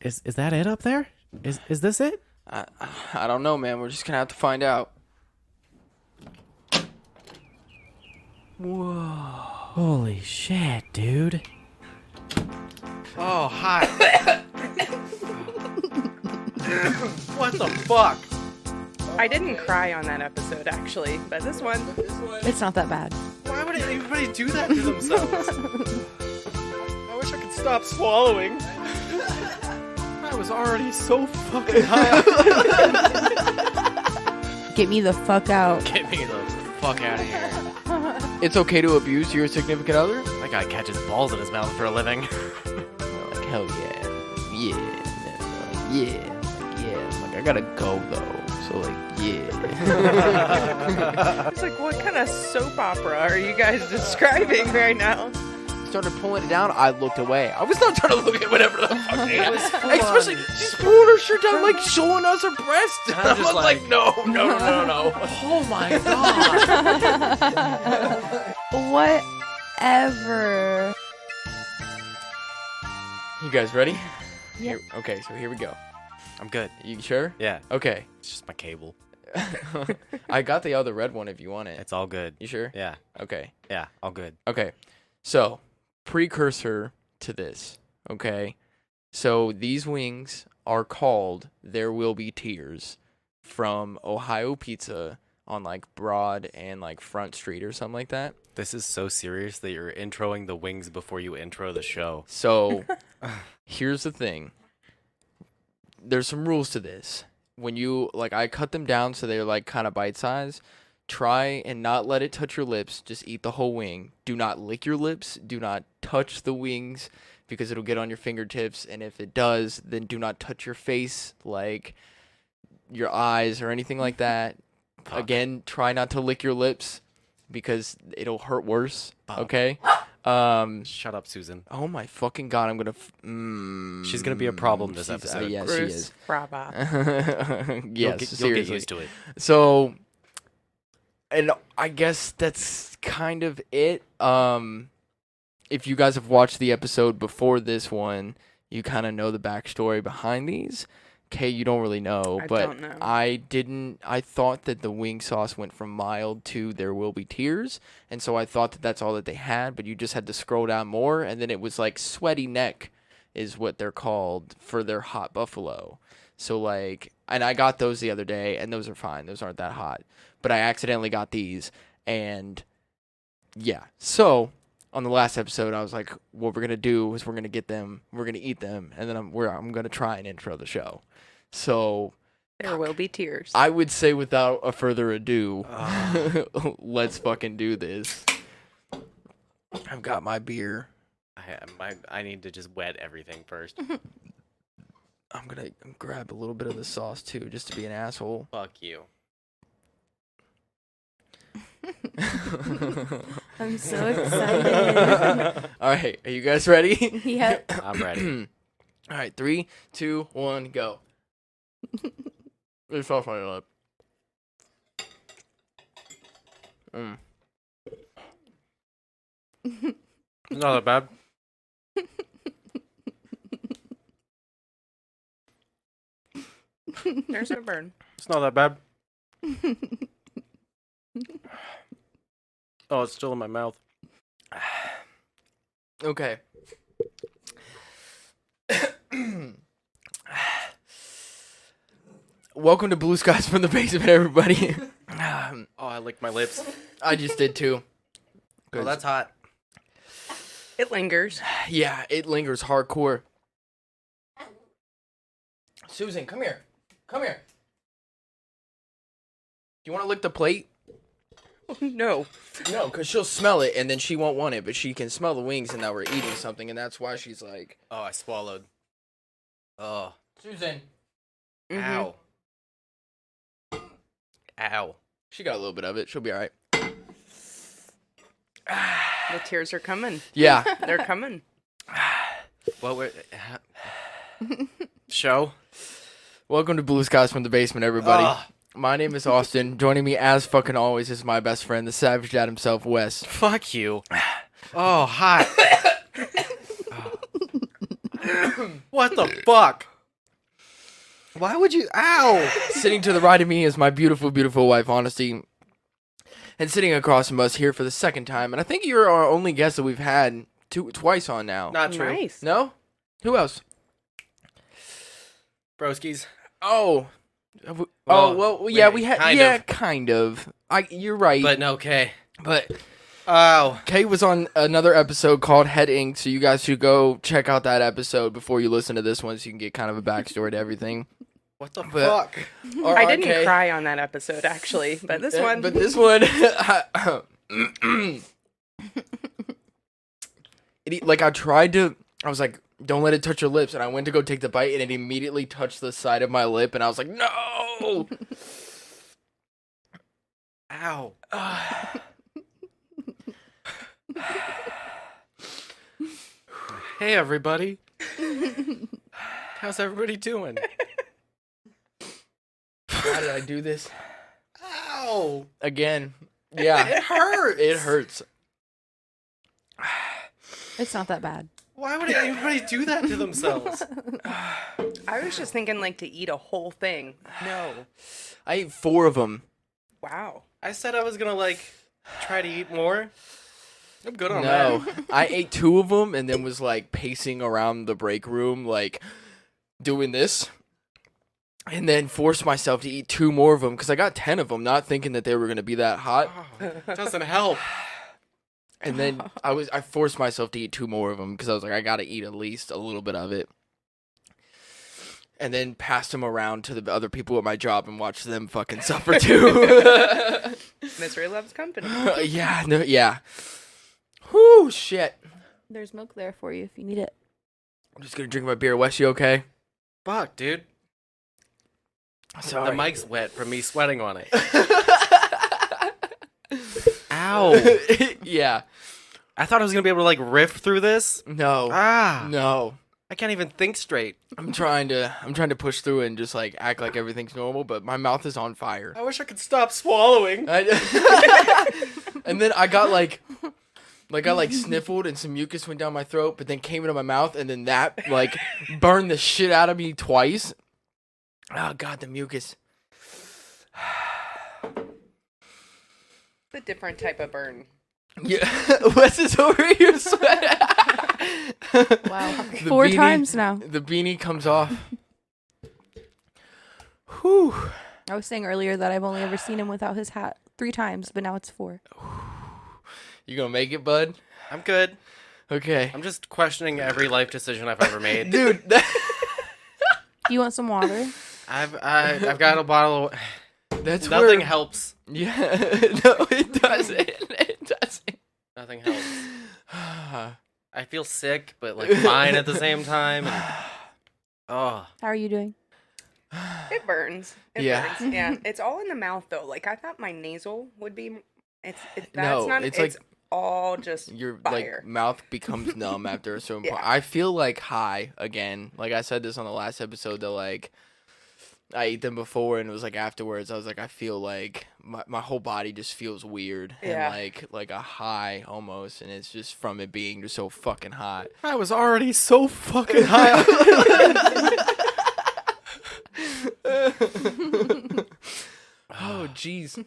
Is that it up there? Is this it? I don't know, man. We're just gonna have to find out. Whoa. Holy shit, dude. Oh, hi. What the fuck? I didn't cry on that episode, actually, but this one... It's not that bad. Why would anybody do that to themselves? I wish I could stop swallowing. I was already so fucking high. Get me the fuck out. Get me the fuck out of here. It's okay to abuse your significant other? That guy catches balls in his mouth for a living. Like, hell yeah. Yeah. Like, I gotta go, though. So, like, yeah. It's like, what kind of soap opera are you guys describing right now? Started pulling it down, I looked away. I was not trying to look at whatever the fuck it was. full Especially, she's pulling her shirt down, like, showing us her breast. And I'm I'm just like, no. Oh my god. Whatever. You guys ready? Yep. Okay, so here we go. I'm good. You sure? Yeah. Okay. It's just my cable. I got the other red one if you want it. It's all good. You sure? Yeah. Okay. Yeah. All good. Okay. So, precursor to this. Okay. So, these wings are called There Will Be Tears from Ohio Pizza on like Broad and like Front Street or something like that. This is so serious that you're introing the wings before you intro the show. So, here's the thing. There's some rules to this. When you, like, I cut them down so they're, like, kind of bite-sized. Try and not let it touch your lips. Just eat the whole wing. Do not lick your lips. Do not touch the wings because it'll get on your fingertips. And if it does, then do not touch your face, like, your eyes or anything like that. Fuck. Again, try not to lick your lips because it'll hurt worse, Fuck. okay? Shut up, Susan. Oh my fucking god, I'm gonna... She's gonna be a problem this she's- episode. yes, Bruce, she is. Brava. Yes, You'll get seriously. used to it. So, and I guess that's kind of it. If you guys have watched the episode before this one, you kind of know the backstory behind these. Okay, you don't really know, I but don't know. I didn't. I thought that the wing sauce went from mild to There Will Be Tears, and so I thought that that's all that they had. But you just had to scroll down more, and then it was like Sweaty Neck, is what they're called for their hot buffalo. So like, and I got those the other day, and those are fine. Those aren't that hot. But I accidentally got these, and yeah. So on the last episode, I was like, what we're gonna do is we're gonna get them, we're gonna eat them, and then I'm gonna try and intro the show. So There will be tears. I would say without a further ado, let's fucking do this. I've got my beer. I need to just wet everything first. I'm gonna grab a little bit of the sauce too, just to be an asshole. Fuck you. I'm so excited. All right, are you guys ready? Yep. I'm ready. All right, 3, 2, 1, go. There's sauce on your lip. It's not that bad. There's a burn. It's not that bad. Oh, it's still in my mouth. Okay. Welcome to Blue Skies from the Basement, everybody. Oh, I licked my lips. I just did too. Oh, that's hot. It lingers. Yeah, it lingers hardcore. Susan, come here. Come here. Do you want to lick the plate? No. No, because she'll smell it, and then she won't want it, but she can smell the wings, and now we're eating something, and that's why she's like... Oh, I swallowed. Oh. Susan. Mhm. Ow. Ow. She got a little bit of it. She'll be all right. The tears are coming. Yeah. They're coming. What were... Show? Welcome to Blue Skies from the Basement, everybody. Ugh. My name is Austin. Joining me, as fucking always, is my best friend, the Savage Dad himself, Wes. Fuck you. Oh, hot. What the fuck? Why would you? Ow! Sitting to the right of me is my beautiful, beautiful wife, Honesty. And sitting across from us here for the second time. And I think you're our only guest that we've had twice on now. Not true. Nice. No? Who else? Broskies. Oh. Well, yeah, we had. kind Yeah, of. kind of. You're right. But no, Kay. But Oh. Kay was on another episode called Head Ink, so you guys should go check out that episode before you listen to this one so you can get kind of a backstory to everything. What the But- fuck? I didn't cry on that episode, actually, but this one. But this one, I was like, don't let it touch your lips. And I went to go take the bite, and it immediately touched the side of my lip. And I was like, no! Ow. Hey, everybody. How's everybody doing? How did I do this? Ow. Again. Yeah. It hurts. It hurts. It's not that bad. Why would anybody do that to themselves? I was just thinking, like, to eat a whole thing. No. I ate 4 of them. Wow. I said I was gonna, like, try to eat more. I'm good on No. that. I ate 2 of them and then was, like, pacing around the break room, like, doing this. And then forced myself to eat 2 more of them because I got 10 of them, not thinking that they were going to be that hot. Oh, doesn't help. And then I forced myself to eat 2 more of them because I was like, I got to eat at least a little bit of it. And then passed them around to the other people at my job and watched them fucking suffer too. Misery loves company. Yeah, no, yeah. Whoo, shit. There's milk there for you if you need it. I'm just going to drink my beer. Wes, you okay? Fuck, dude. Sorry. The mic's wet from me sweating on it. Ow. Yeah. I thought I was gonna be able to, like, riff through this. No. Ah. No. I can't even think straight. I'm trying to push through and just like act like everything's normal, but my mouth is on fire. I wish I could stop swallowing. And then I got I sniffled and some mucus went down my throat, but then came into my mouth, and then that like burned the shit out of me twice. Oh god, the mucus. It's a different type of burn. Yeah, Wes is over here sweating. Wow. The 4 beanie- times now. The beanie comes off. Whew. I was saying earlier that I've only ever seen him without his hat 3 times, but now it's 4. You gonna make it, bud? I'm good. Okay. I'm just questioning every life decision I've ever made. Dude, Do you want some water? I've got a bottle of... that's Nothing where... helps. Yeah, no, it doesn't. It doesn't. Nothing helps. I feel sick, but, like, fine at the same time. And... Oh. How are you doing? It burns. It Yeah. burns. Yeah. It's all in the mouth, though. Like, I thought my nasal would be... That's No, not... it's It's like- all just Your fire. like mouth becomes numb after a certain point. Yeah. I feel like high again. Like I said this on the last episode that like I ate them before and it was like afterwards I was like I feel like my whole body just feels weird Yeah. and like a high almost, and it's just from it being just so fucking hot. I was already so fucking high. Oh jeez.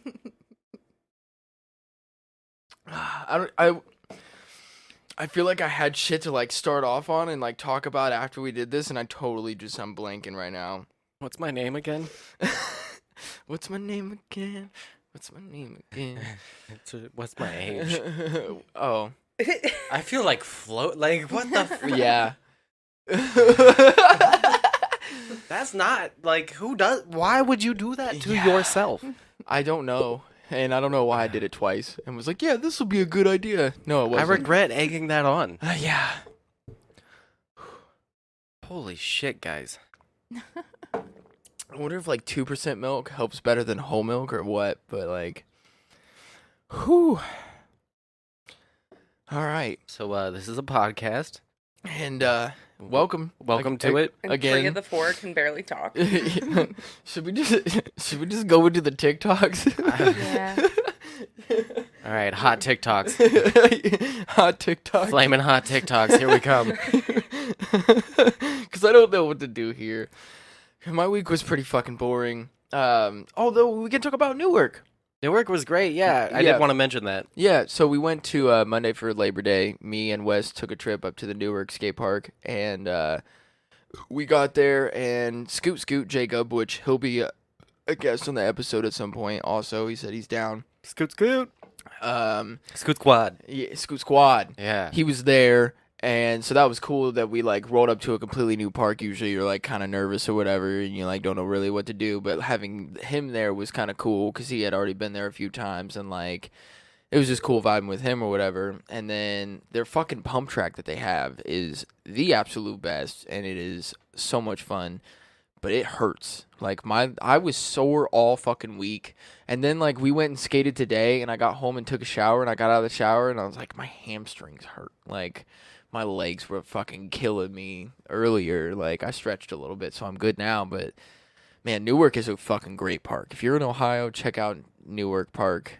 I feel like I had shit to like start off on and like talk about after we did this, and I'm blanking right now. What's my name again? What's my name again? What's my name again? What's my age? Oh, I feel like float. Like, what the... yeah. That's not, like, who does... Why would you do that to yourself? I don't know. And I don't know why I did it twice and was like, yeah, this will be a good idea. No, it I wasn't. regret egging that on. Yeah. Holy shit, guys. I wonder if like 2% milk helps better than whole milk or what, but like, whew. All right. So, this is a podcast. And welcome. Welcome to it. And again. 3 of the 4 can barely talk. Should we just go into the TikToks? Yeah. All right, hot TikToks. Hot TikTok. Flaming hot TikToks. Here we come. Because I don't know what to do here. My week was pretty fucking boring. Although we can talk about Newark. Newark was great. Yeah, I Yeah. did want to mention that. Yeah, so we went to Monday for Labor Day. Me and Wes took a trip up to the Newark skate park, and we got there, and Scoot Jacob, which he'll be a guest on the episode at some point. Also, he said he's down. Scoot. Scoot squad. Yeah, Scoot Squad. Yeah. He was there, and so that was cool that we like rolled up to a completely new park. Usually you're like kind of nervous or whatever, and you like don't know really what to do, but having him there was kind of cool because he had already been there a few times, and like it was just cool vibing with him or whatever. And then their fucking pump track that they have is the absolute best, and it is so much fun, but it hurts. Like I was sore all fucking week. And then like we went and skated today, and I got home and took a shower, and I got out of the shower and I was like, my hamstrings hurt. Like my legs were fucking killing me earlier. Like I stretched a little bit, so I'm good now, but man, Newark is a fucking great park. If you're in Ohio, check out Newark Park.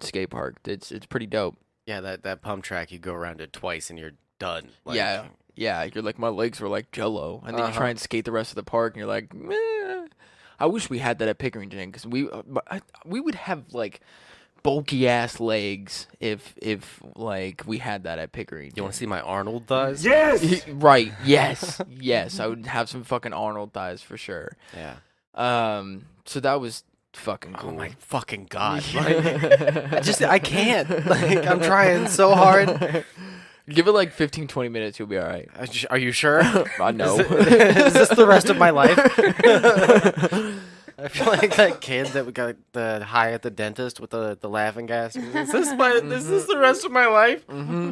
Skate park. It's pretty dope. Yeah, that pump track, you go around it twice and you're done. Like, Yeah, you're like, my legs were like jello. And then you try and skate the rest of the park, and you're like, meh. I wish we had that at Pickerington, because we would have, like, bulky-ass legs if like, we had that at Pickerington. You want to see my Arnold thighs? Right, yes. Yes, I would have some fucking Arnold thighs for sure. Yeah. So that was fucking cool. Oh my fucking god! Like, I can't. Like, I'm trying so hard. Give it like 15-20 minutes, you'll be all right. Are you sure? I know. Is this the rest of my life? I feel like that kid that we got the high at the dentist with the laughing gas. Is this the rest of my life? Mm-hmm.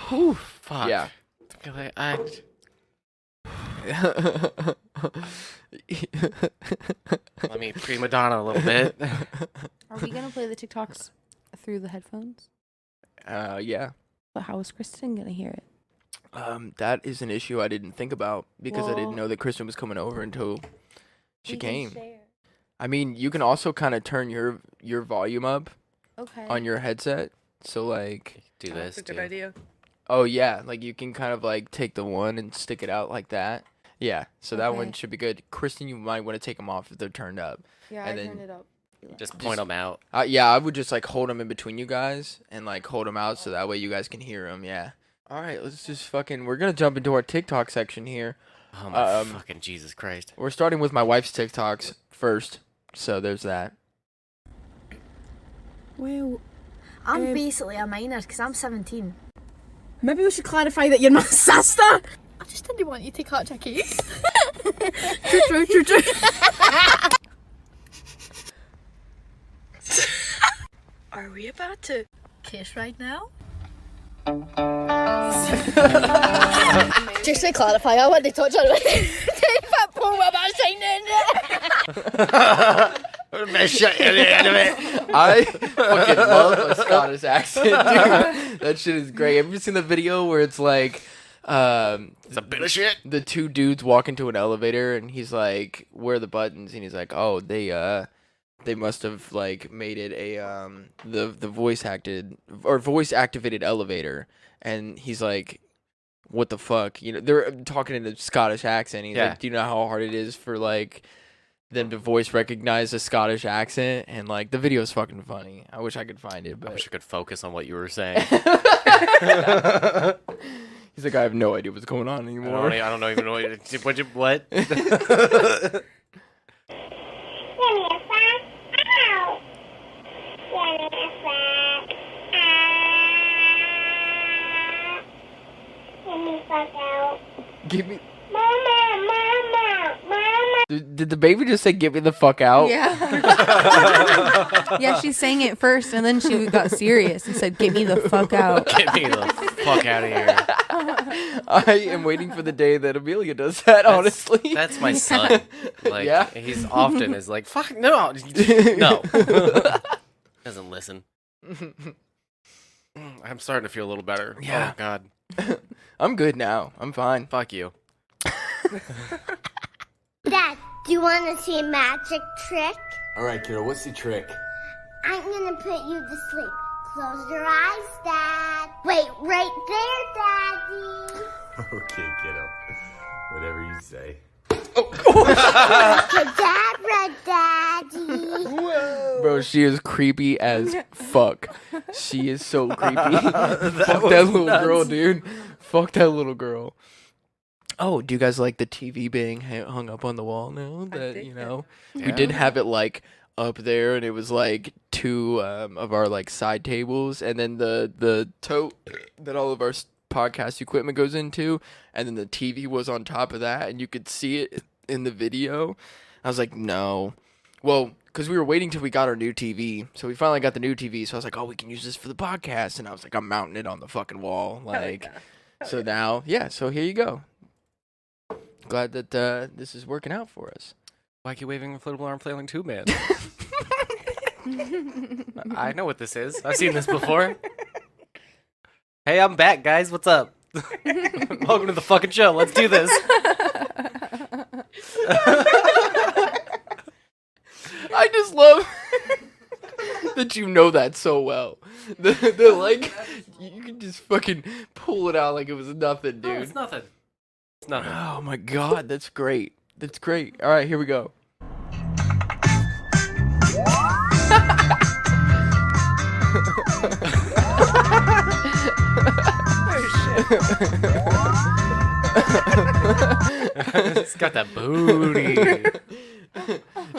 Whew, fuck. Yeah. I feel like let me prima donna a little bit. Are we gonna play the TikToks through the headphones? Yeah. But how is Kristen gonna hear it? That is an issue I didn't think about, because I didn't Well- know that Kristen was coming over until she We can came. share. I mean, you can also kind of turn your volume up Okay. on your headset. So like, Do this. That's a good too. idea. oh yeah, like you can kind of like take the one and stick it out like that. Yeah. So that one Okay. should be good. Kristen, you might want to take them off if they're turned up. Yeah, and I then- turned it up. Just point them out. Yeah, I would just like hold them in between you guys and like hold them out so that way you guys can hear them. Yeah. All right, let's just we're gonna jump into our TikTok section here. Oh my fucking Jesus Christ! We're starting with my wife's TikToks first, so there's that. Well, I'm basically a minor because I'm 17. maybe we should clarify that you're my sister. I just didn't want you to catch a case. True. Are we about to kiss right now? Just to clarify, I want to touch on it. I fucking love a Scottish accent, dude. That shit is great. Have you seen the video where it's like, It's a bit of shit. the two dudes walk into an elevator and he's like, "Where are the buttons?" And he's like, "Oh, they must have like made it a the voice activated elevator." And he's like, "What the fuck?" You know, they're talking in a Scottish accent. He's Yeah. like, "Do you know how hard it is for like them to voice recognize a Scottish accent?" And like the video is fucking funny. I wish I could find it, I but wish I could focus on what you were saying. he's like, "I have no idea what's going on anymore." I don't even know what. Give me. Did the baby just say, "Get me the fuck out"? Yeah. Yeah, she sang it first, and then she got serious and said, "Get me the fuck out." Get me the fuck out of here. I am waiting for the day that Amelia does that. Honestly, That's my son. Like, Yeah? he's often is like, fuck, no. No. Doesn't listen. I'm starting to feel a little better. Yeah. Oh, God. I'm good now. I'm fine. Fuck you. Dad, do you want to see a magic trick? All right, kiddo, what's the trick? I'm gonna put you to sleep. Close your eyes, Dad. Wait, right there, Daddy. Okay, kiddo. Whatever you say. Abracadabra, Daddy. Bro, she is creepy as fuck. She is so creepy. Fuck that little girl, dude. Fuck that little girl. Oh, do you guys like the TV being hung up on the wall now? That we did have it like up there, and it was like two of our like side tables, and then the tote that all of our podcast equipment goes into, and then the TV was on top of that, and you could see it in the video. I was like, no. Well, because we were waiting till we got our new TV, so we finally got the new TV. So I was like, oh, we can use this for the podcast, and I was like, I'm mounting it on the fucking wall, like. So now, so here you go. Glad that this is working out for us. Wacky waving inflatable arm flailing tube man. I know what this is. I've seen this before. Hey, I'm back, guys. What's up? Welcome to the fucking show. Let's do this. I just love that you know that so well. The like, you can just fucking pull it out like it was nothing, dude. No, it's nothing. It's nothing. Oh my god, that's great. That's great. All right, here we go. It's got that booty.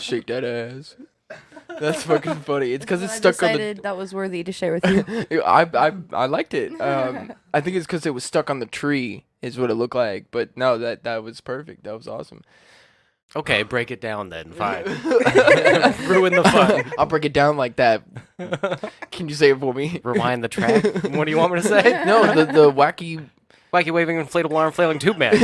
Shake that ass. That's fucking funny. It's because it's I stuck on the. decided that was worthy to share with you. I liked it. I think it's because it was stuck on the tree, is what it looked like. But no, that was perfect. That was awesome. Okay, break it down then. Fine. Ruin the fun. I'll break it down like that. Can you say it for me? Rewind the track. What do you want me to say? No, the wacky waving inflatable arm flailing tube man.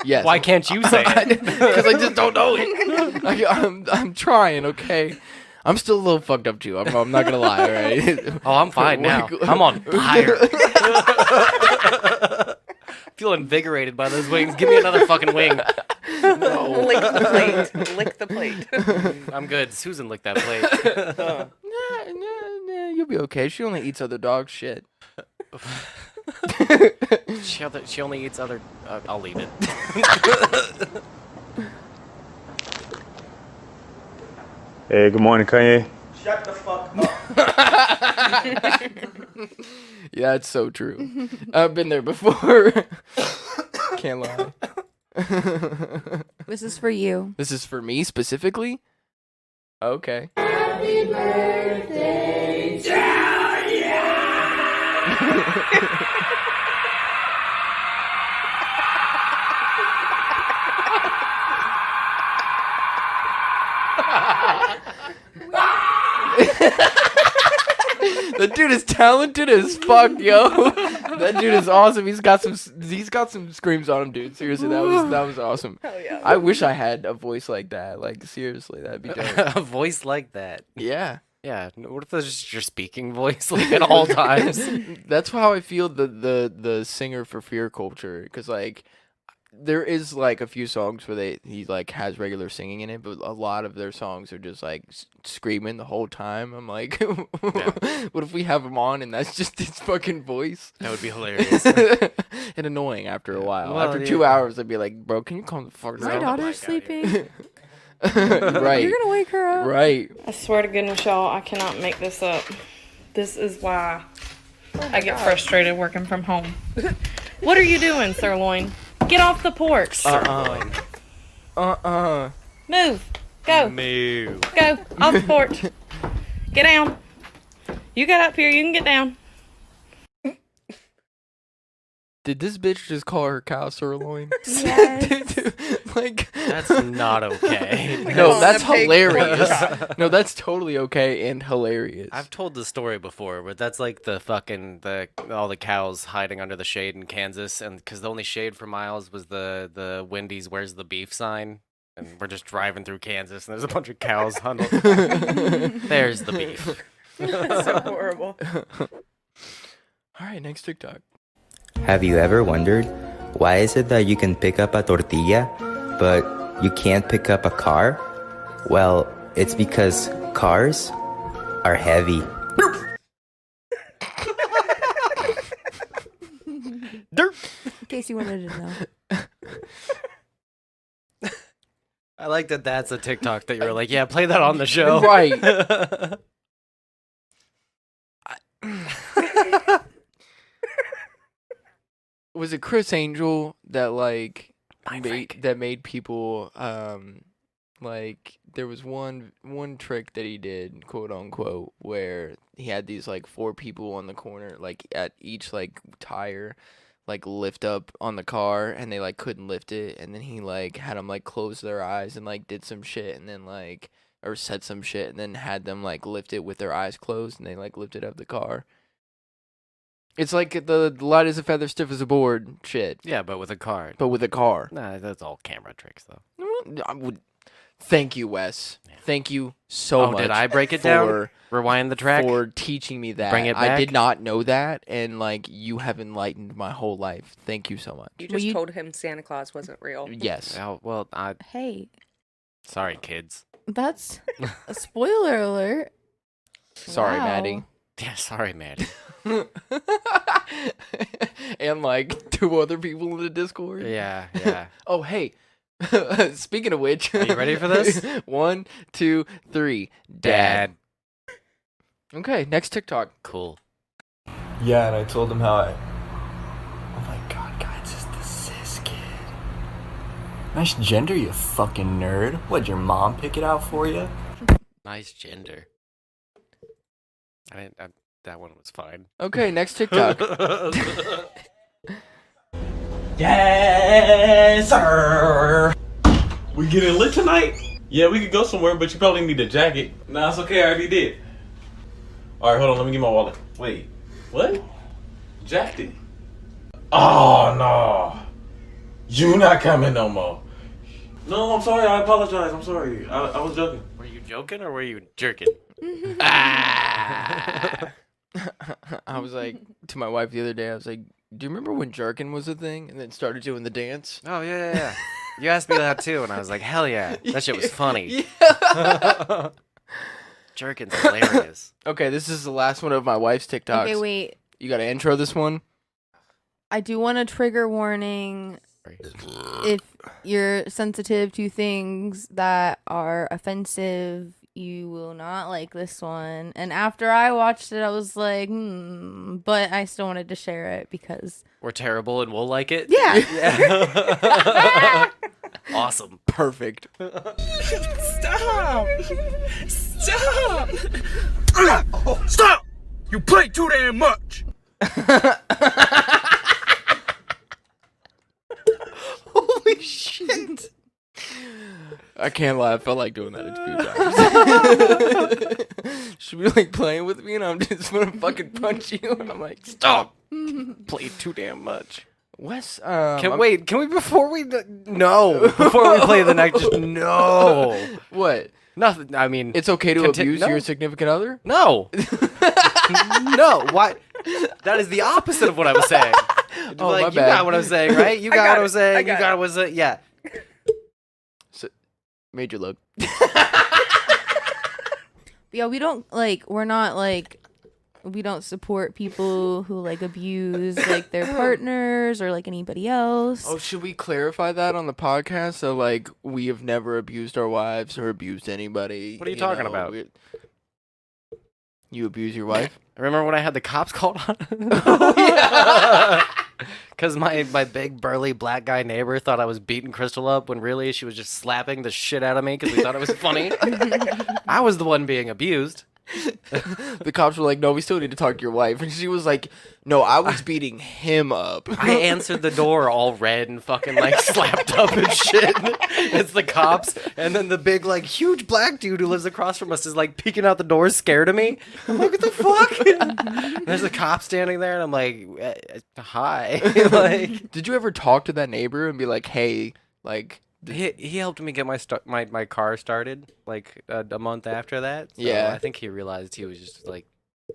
Yes. Why can't you say it? Because I just don't know it. I'm trying, okay? I'm still a little fucked up too. I'm not gonna lie, all right? Oh, I'm fine now. I'm on fire. Feel invigorated by those wings. Give me another fucking wing. No. Lick the plate. Lick the plate. I'm good. Susan licked that plate. Nah, you'll be okay. She only eats other dog shit. She only eats other. I'll leave it. Hey, good morning, Kanye. Shut the fuck up. Yeah, it's so true. I've been there before. Can't lie. This is for you. This is for me specifically? Okay. Happy birthday to The dude is talented as fuck, yo. That dude is awesome. He's got some screams on him, dude. Seriously, that was awesome. Hell yeah. I wish I had a voice like that. Like seriously, that'd be dope. A voice like that. Yeah. Yeah. What if that's just your speaking voice, like at all times? That's how I feel the singer for Fear Culture, because like there is like a few songs where he like has regular singing in it, but a lot of their songs are just like screaming the whole time. I'm like, what if we have him on and that's just his fucking voice? That would be hilarious. And annoying after a while. Well, after 2 hours, I'd be like, bro, can you calm the fuck My down? daughter's sleeping. Right. You're gonna wake her up. Right. I swear to goodness, y'all, I cannot make this up. This is why I get frustrated working from home. What are you doing, Sirloin? Get off the porch. Move. Go. Move. Go. Off the porch. Get down. You got up here. You can get down. Did this bitch just call her cow sirloin? Yes. Like That's not okay. No, that's The pig hilarious. No, that's totally okay and hilarious. I've told the story before, but that's like the fucking all the cows hiding under the shade in Kansas, and because the only shade for miles was the Wendy's "Where's the beef" sign, and we're just driving through Kansas, and there's a bunch of cows huddled. There's the beef. So horrible. All right, next TikTok. Have you ever wondered why is it that you can pick up a tortilla, but you can't pick up a car? Well, it's because cars are heavy. Dirt. In case you wanted to know. I like that that's a TikTok that you were like, yeah, play that on the show. Right. Was it Chris Angel that like made people like there was one trick that he did, quote unquote, where he had these like 4 people on the corner, like at each like tire, like lift up on the car, and they like couldn't lift it, and then he like had them like close their eyes and like did some shit, and then like or said some shit, and then had them like lift it with their eyes closed, and they like lifted up the car. It's like the light as a feather, stiff as a board shit. Yeah, but with a car. Nah, that's all camera tricks, though. Thank you, Wes. Yeah. Thank you so much. Did I break it down? Rewind the track? For teaching me that. Bring it back? I did not know that, and like you have enlightened my whole life. Thank you so much. You just told him Santa Claus wasn't real. Yes. Oh, well, Hey. Sorry, kids. That's a spoiler alert. Sorry, Wow. Maddie. Yeah, sorry, Maddie. And like 2 other people in the Discord. Yeah, yeah. Oh, hey. Speaking of which, are you ready for this? 1, 2, 3. Dad. Okay, next TikTok. Cool. Yeah, and I told him how oh my god, guys, it's the cis kid. Nice gender, you fucking nerd. What'd your mom pick it out for you? Nice gender. That one was fine. Okay, next TikTok. Yes, sir. We getting lit tonight? Yeah, we could go somewhere, but you probably need a jacket. Nah, it's okay. I already did. All right, hold on. Let me get my wallet. Wait, what? Jacked it. Oh no, you not coming no more. No, I'm sorry. I apologize. I'm sorry. I was joking. Were you joking or were you jerking? I was like to my wife the other day. I was like, "Do you remember when jerkin was a thing?" And then started doing the dance. Oh yeah. You asked me that too, and I was like, "Hell yeah, that shit was funny." Yeah. Jerkin's hilarious. Okay, this is the last one of my wife's TikToks. Okay, wait. You got to intro this one. I do want a trigger warning. If you're sensitive to things that are offensive, you will not like this one. And after I watched it, I was like, but I still wanted to share it because we're terrible and we'll like it. Yeah. Awesome. Perfect. Stop! Stop! Stop! You play too damn much! Holy shit. I can't lie. I felt like doing that a few times. She'd be like playing with me, and I'm just gonna fucking punch you. And I'm like, stop. Played too damn much. Wes, Can we before we play the next? Just no. What? Nothing. I mean, it's okay to abuse your significant other? No. No. Why? That is the opposite of what I was saying. Oh, like, my you bad. got what I'm saying, right? You got what I'm saying. You got what was it? Yeah. So, major look. Yeah, we don't we're not we don't support people who abuse their partners or anybody else. Oh, should we clarify that on the podcast? So we have never abused our wives or abused anybody. What are you talking about? You abuse your wife? Remember when I had the cops called on? Oh, yeah. Because my big burly black guy neighbor thought I was beating Crystal up when really she was just slapping the shit out of me because we thought it was funny. I was the one being abused. The cops were like, no, we still need to talk to your wife. And she was like, no, I was beating him up. I answered the door all red and fucking slapped up and shit. It's the cops. And then the big huge black dude who lives across from us is peeking out the door scared of me. I'm like, what the fuck? And there's a cop standing there and I'm like, hi. Did you ever talk to that neighbor and be like, hey, He helped me get my car started a month after that. So yeah, I think he realized he was just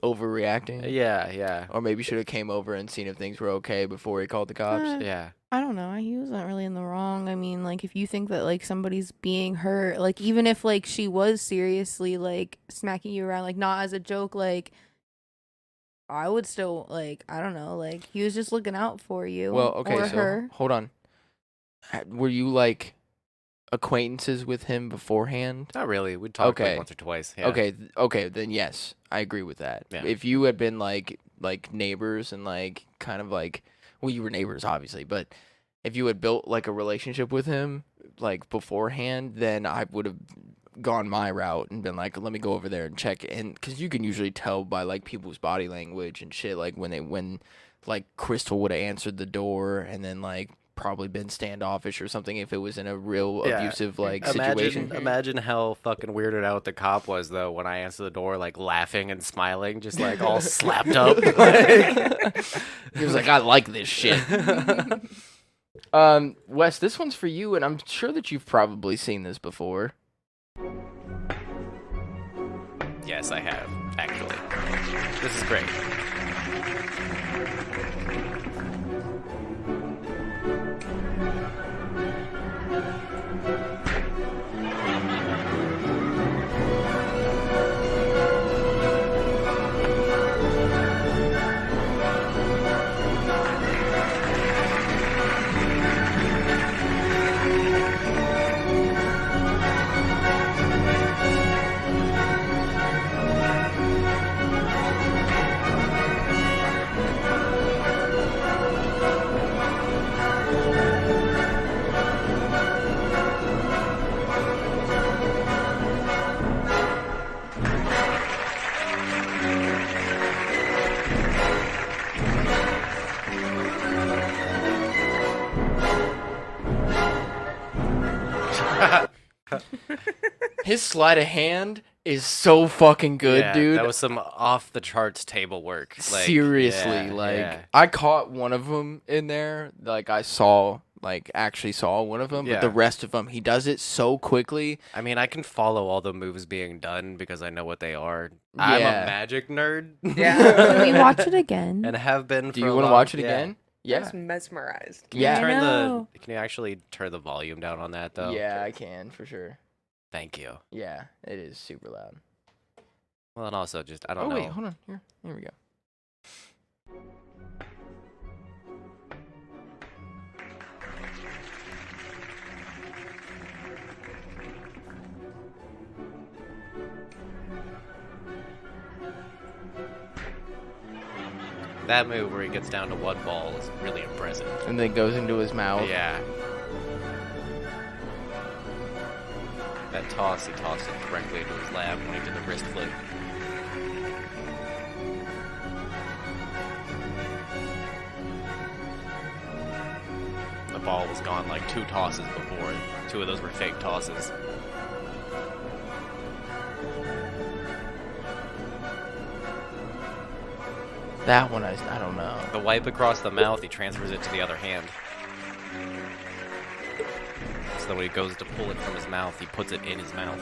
overreacting. Yeah. Or maybe should have came over and seen if things were okay before he called the cops. Yeah. I don't know. He wasn't really in the wrong. I mean, if you think that somebody's being hurt, even if she was seriously smacking you around, not as a joke, I would still I don't know, he was just looking out for you. Well, okay, or so her. hold on. Were you acquaintances with him beforehand? Not really. We talked Okay. like once or twice. Yeah. Okay, then yes, I agree with that. Yeah. If you had been like neighbors and like kind of like, well, you were neighbors obviously, but if you had built like a relationship with him like beforehand, then I would have gone my route and been like, let me go over there and check in, because you can usually tell by like people's body language and shit, like when like Crystal would have answered the door and then like probably been standoffish or something if it was in a real abusive like situation. Imagine how fucking weirded out the cop was though when I answered the door, like laughing and smiling, just like all slapped up. Like, he was like, I like this shit. Wes, this one's for you, and I'm sure that you've probably seen this before. yes, I have actually. This is great. His sleight of hand is so fucking good, Yeah, dude. that was some off the charts table work. Like, Seriously, yeah, like yeah. I caught one of them in there. Like I saw, like actually saw one of them, but the Yeah. rest of them, he does it so quickly. I mean, I can follow all the moves being done because I know what they are. I'm a Yeah. magic nerd. Can we watch it again? And have been. Do for you a want to long- watch it yeah. again? I Yeah, was mesmerized. Can you Yeah. turn I know. Can you actually turn the volume down on that though? yeah, I can for sure. Thank you. Yeah, it is super loud. Well, and also just I don't Oh know. wait, hold on. Here we go. That move where he gets down to one ball is really impressive. And then goes into his mouth. Yeah. That toss, he tossed it correctly into his lap when he did the wrist flip. The ball was gone like 2 tosses before. 2 of those were fake tosses. That one, I don't know. The wipe across the mouth, he transfers it to the other hand. So that when he goes to pull it from his mouth, he puts it in his mouth.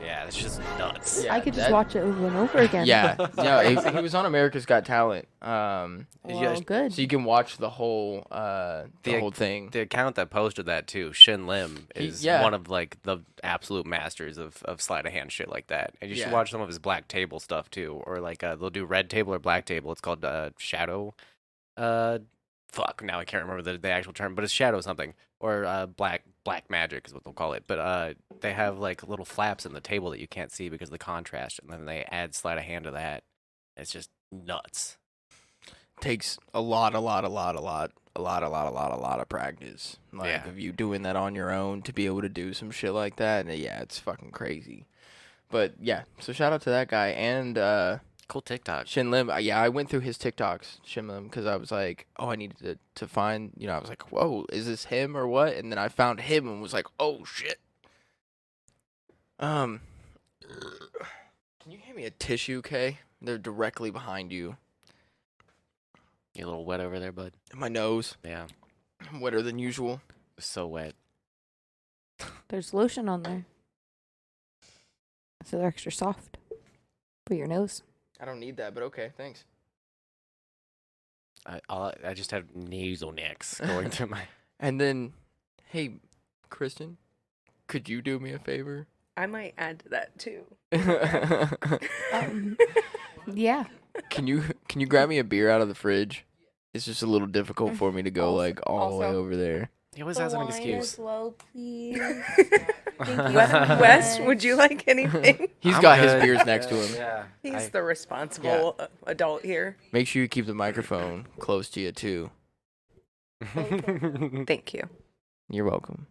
Yeah, it's just nuts. Yeah, I could just that- watch it over and over again. Yeah, no, he was on America's Got Talent. Well, Yeah, good. So you can watch the whole whole thing. The account that posted that too, Shin Lim, is yeah. one of like the absolute masters of sleight of hand shit like that. And you should Yeah. watch some of his black table stuff too, or like they'll do red table or black table. It's called shadow. Fuck, now I can't remember the actual term, but it's shadow something or black magic is what they'll call it. But they have like little flaps in the table that you can't see because of the contrast, and then they add sleight of hand to that. It's just nuts. Takes a lot of practice. Like Yeah. of you doing that on your own to be able to do some shit like that. And yeah, it's fucking crazy. But yeah, so shout out to that guy and Cool TikTok. Shin Lim. Yeah, I went through his TikToks, Shin Lim, because I was like, oh, I needed to find, I was like, whoa, is this him or what? And then I found him and was like, oh shit. Can you hand me a tissue, Kay? They're directly behind you. You a little wet over there, bud? My nose. Yeah. Wetter than usual. So wet. There's lotion on there. So they're extra soft for your nose. I don't need that, but okay, thanks. I just have nasal nicks going through my. And then, hey, Kristen, could you do me a favor? I might add to that too. Yeah. Can you grab me a beer out of the fridge? It's just a little difficult for me to go like all the way Also- over there. He always has an excuse. As well, please. Wes, would you like anything? He's I'm got good. his beers next to him. Yeah. He's the responsible adult here. Make sure you keep the microphone close to you too. Thank you. You're welcome.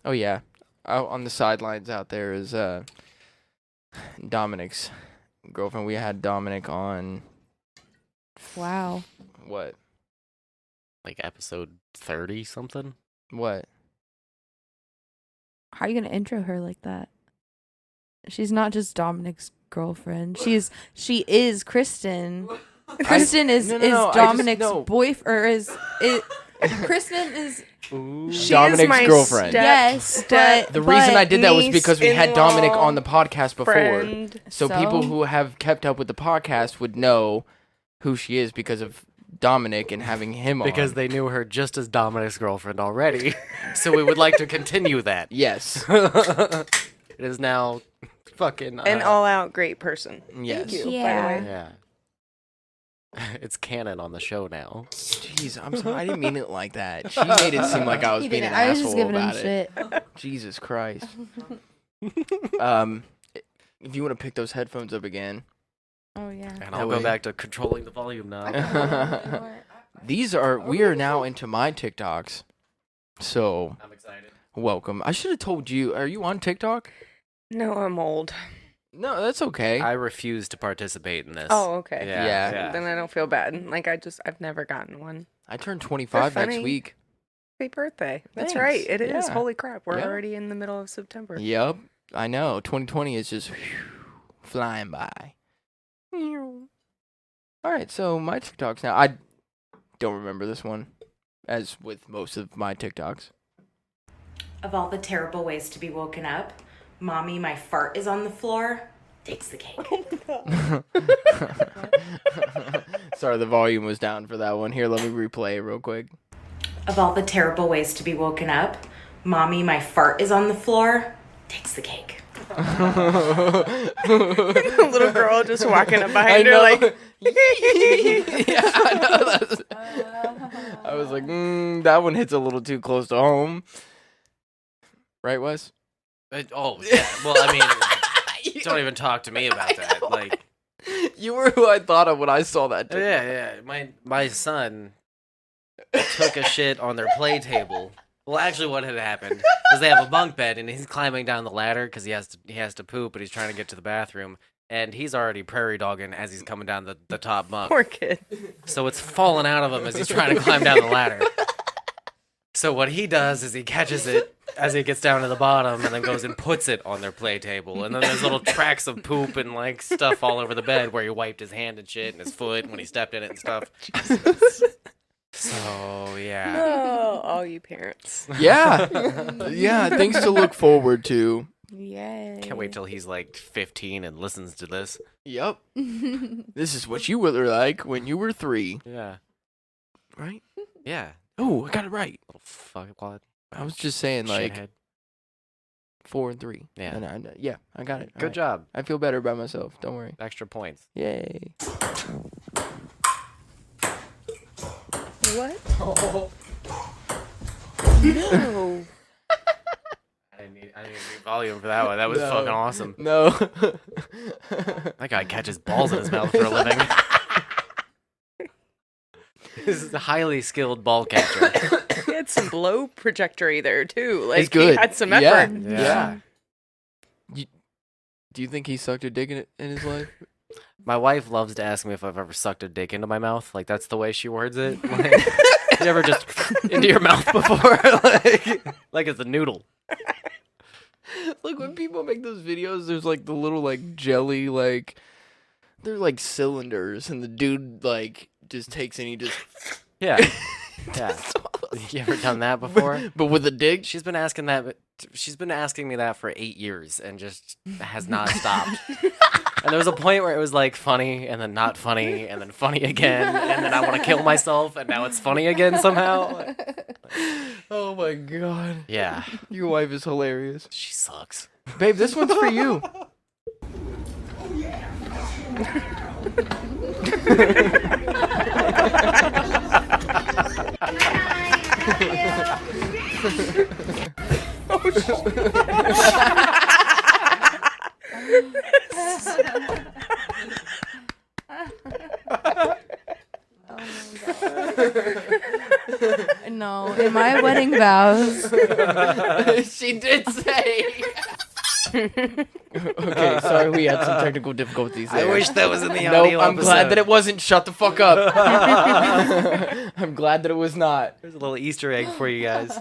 Oh yeah, out on the sidelines out there is Dominic's girlfriend. We had Dominic on. Wow. What? Like episode 30 something. What? How are you gonna intro her like that? She's not just Dominic's girlfriend. She is Kristen. Kristen is Dominic's boyfriend, or is it? Kristen is. She Dominic's is my girlfriend. Yes, but The reason I did that was niece, because we had Dominic in-law, on the podcast before. friend. So people who have kept up with the podcast would know who she is because of Dominic and having him on. Because they knew her just as Dominic's girlfriend already. So we would like to continue that. Yes. It is now fucking... An all-out great person. Yes. Thank you, Yeah. by the way. Yeah. It's canon on the show now. Jeez, I'm sorry. I didn't mean it like that. She made it seem like I was being an I was asshole just giving him about it. shit. Jesus Christ. If you want to pick those headphones up again. Oh yeah. And I'll go back to controlling the volume now. We are now into my TikToks. So, I'm excited. welcome. I should have told you. Are you on TikTok? No, I'm old. No, that's okay. I refuse to participate in this. Oh, okay. Yeah. Then I don't feel bad. Like I've never gotten one. I turn 25 They're next funny. week. Happy birthday. That's Thanks. right. It is. Yeah. Holy crap. We're Yeah. already in the middle of September. Yep, I know. 2020 is just flying by. All right, so my TikToks now. I don't remember this one, as with most of my TikToks. Of all the terrible ways to be woken up, Mommy, my fart is on the floor, takes the cake. Sorry, the volume was down for that one. Here, let me replay it real quick. Of all the terrible ways to be woken up, Mommy, my fart is on the floor, takes the cake. The little girl just walking up behind her like... Yeah, I know. I was like, that one hits a little too close to home. Right, Wes? Oh, yeah. Well, I mean, don't even talk to me about that. Like, you were who I thought of when I saw that. TikTok. Yeah. My son took a shit on their play table. Well, actually, what had happened was they have a bunk bed, and he's climbing down the ladder because he has to poop, but he's trying to get to the bathroom, and he's already prairie dogging as he's coming down the top bunk. Poor kid. So it's falling out of him as he's trying to climb down the ladder. So what he does is he catches it as he gets down to the bottom and then goes and puts it on their play table. And then there's little tracks of poop and like stuff all over the bed where he wiped his hand and shit and his foot when he stepped in it and stuff. So, yeah. Oh, all you parents. Yeah. Yeah, things to look forward to. Yay. Can't wait till he's like 15 and listens to this. Yep. This is what you were like when you were 3. Yeah. Right? Yeah. Oh, I got it right. Little fuckwad. I was just saying like Shithead. 4 and 3. Yeah. And I got it. Good job. I feel better about myself. Don't worry. Extra points. Yay. What? Oh. No. I didn't need volume for that one. That was fucking awesome. No. That guy catches balls in his mouth for a living. This is a highly skilled ball catcher. He had some blow trajectory there too. Like It's good. he had some effort. Yeah. Do you think he sucked a dick in his life? My wife loves to ask me if I've ever sucked a dick into my mouth. Like, that's the way she words it. Like, you ever just into your mouth before? like it's a noodle. Like when people make those videos, there's like the little like jelly, like they're like cylinders, and the dude like just takes and he just Yeah. Yeah. You ever done that before? But with a dick? She's been asking me that for 8 years and just has not stopped. And there was a point where it was like funny and then not funny and then funny again and then I want to kill myself and now it's funny again somehow. Oh my god. Yeah. Your wife is hilarious. She sucks. Babe, this one's for you. No, in my wedding vows. She did say. Okay, sorry we had some technical difficulties there. I wish that was in the audio I'm glad episode. that it wasn't. Shut the fuck up. I'm glad that it was not. There's a little Easter egg for you guys.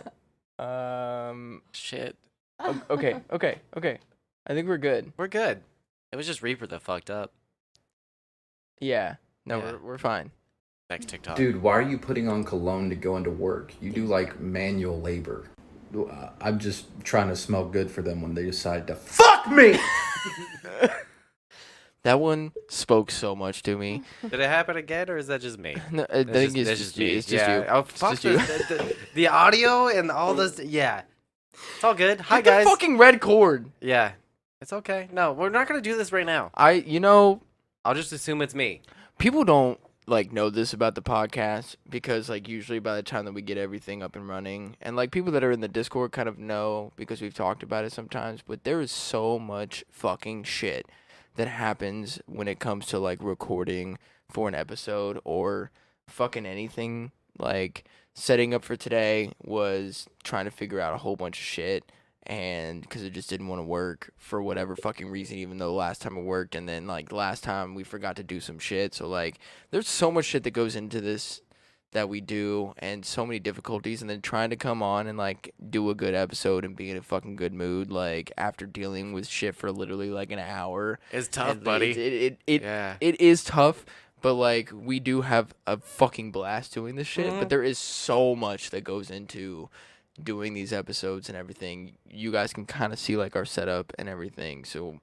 Shit. Okay. I think we're good. We're good. It was just Reaper that fucked up. Yeah. No, Yeah. we're fine. Next TikTok. Dude, why are you putting on cologne to go into work? You do like manual labor. I'm just trying to smell good for them when they decide to fuck me. That one spoke so much to me. Did it happen again, or is that just me? No, I think it's just you. It's just you. Oh, It's fuck just you. the audio and all this. Yeah. It's all good. Hi, Hit the guys. fucking red cord. Yeah. It's okay. No, we're not going to do this right now. I'll just assume it's me. People don't know this about the podcast because usually by the time that we get everything up and running, and people that are in the Discord kind of know because we've talked about it sometimes, but there is so much fucking shit that happens when it comes to recording for an episode or fucking anything. Setting up for today was trying to figure out a whole bunch of shit, and because it just didn't want to work for whatever fucking reason, even though last time it worked, and then last time we forgot to do some shit. So there's so much shit that goes into this that we do, and so many difficulties, and then trying to come on and do a good episode and be in a fucking good mood after dealing with shit for literally an hour. It's tough, And buddy. It is tough. But we do have a fucking blast doing this shit. But there is so much that goes into doing these episodes and everything. You guys can kind of see our setup and everything. So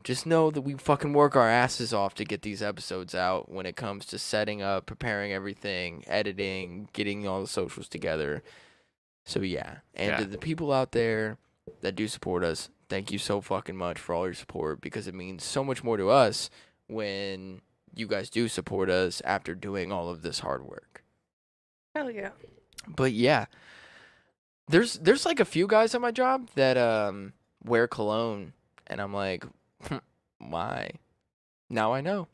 just know that we fucking work our asses off to get these episodes out when it comes to setting up, preparing everything, editing, getting all the socials together. So yeah. And to the people out there that do support us, thank you so fucking much for all your support, because it means so much more to us when you guys do support us after doing all of this hard work. Hell yeah. But yeah, there's a few guys at my job that wear cologne, and I'm like, why? Now I know.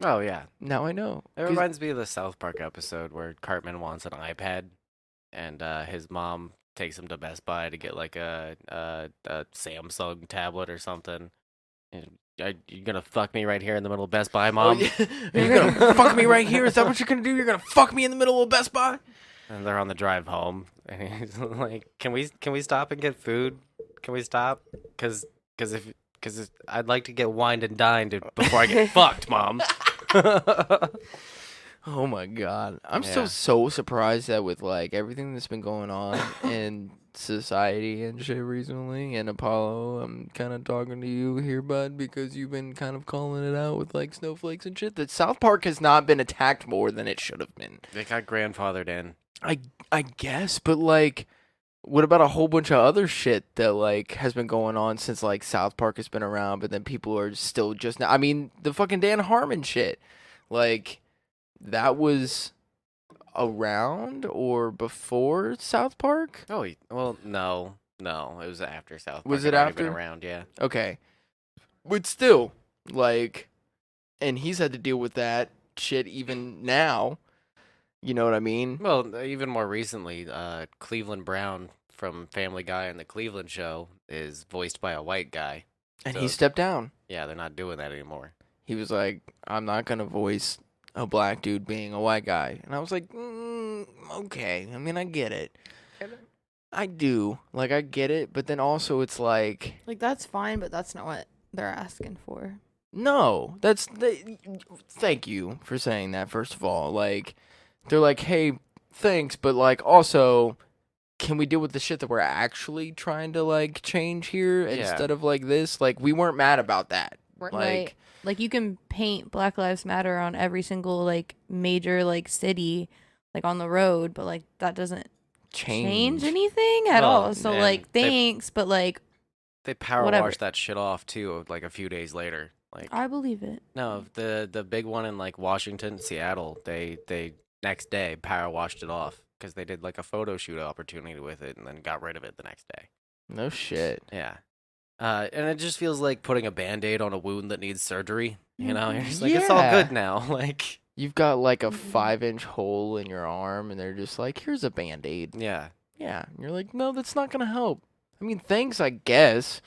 Oh, yeah. Now I know. It reminds me of the South Park episode where Cartman wants an iPad, and his mom takes him to Best Buy to get a Samsung tablet or something. You're gonna fuck me right here in the middle of Best Buy, Mom? Oh, yeah. You're gonna fuck me right here? Is that what you're gonna do? You're gonna fuck me in the middle of Best Buy? And they're on the drive home, and he's like, "Can we stop and get food? Can we stop? Cause I'd like to get wined and dined before I get fucked, Mom." Oh my god, I'm still so surprised that with everything that's been going on in society and shit recently, and Apollo, I'm kind of talking to you here, bud, because you've been kind of calling it out with snowflakes and shit, that South Park has not been attacked more than it should have been. They got grandfathered in. I guess, but what about a whole bunch of other shit that has been going on since South Park has been around, but then people are still just now. I mean, the fucking Dan Harmon shit, that was around or before South Park? Oh, well, no, it was after South Park. Was it had already after? Been around, yeah. Okay, but still, and he's had to deal with that shit even now. You know what I mean? Well, even more recently, Cleveland Brown from Family Guy and the Cleveland Show is voiced by a white guy, and so, he stepped down. Yeah, they're not doing that anymore. He was like, "I'm not gonna voice a black dude being a white guy," and I was like, "Okay, I mean, I get it. I do. I get it, but then also it's that's fine, but that's not what they're asking for. No, thank you for saying that, first of all. They're like, hey, thanks, but also, can we deal with the shit that we're actually trying to change here instead of this? We weren't mad about that. Right. You can paint Black Lives Matter on every single major city on the road, but that doesn't change anything at all. So thanks, but they power whatever. wash that shit off too, a few days later. I believe it. No, the big one in Washington, Seattle, they next day power washed it off because they did like a photo shoot opportunity with it and then got rid of it the next day. No shit. Yeah. And it just feels like putting a Band-Aid on a wound that needs surgery. You know, you're just like, it's all good now. Like, you've got like a 5-inch hole in your arm, and they're just like, here's a Band-Aid. Yeah. Yeah. And you're like, no, that's not gonna help. I mean, thanks, I guess.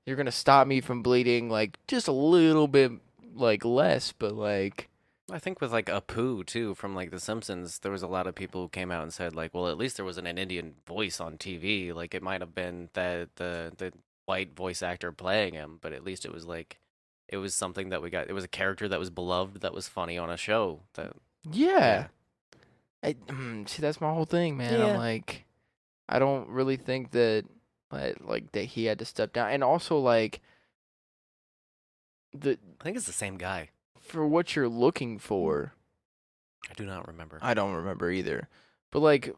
You're gonna stop me from bleeding like just a little bit like less, but like I think with like Apu too from like The Simpsons, there was a lot of people who came out and said like, well, at least there was an Indian voice on TV. Like it might have been the white voice actor playing him, but at least it was like it was something that we got. It was a character that was beloved, that was funny on a show. That yeah. See, that's my whole thing, man. Yeah. I'm like, I don't really think that like that he had to step down, and also like I think it's the same guy. For what you're looking for. I do not remember. I don't remember either. But like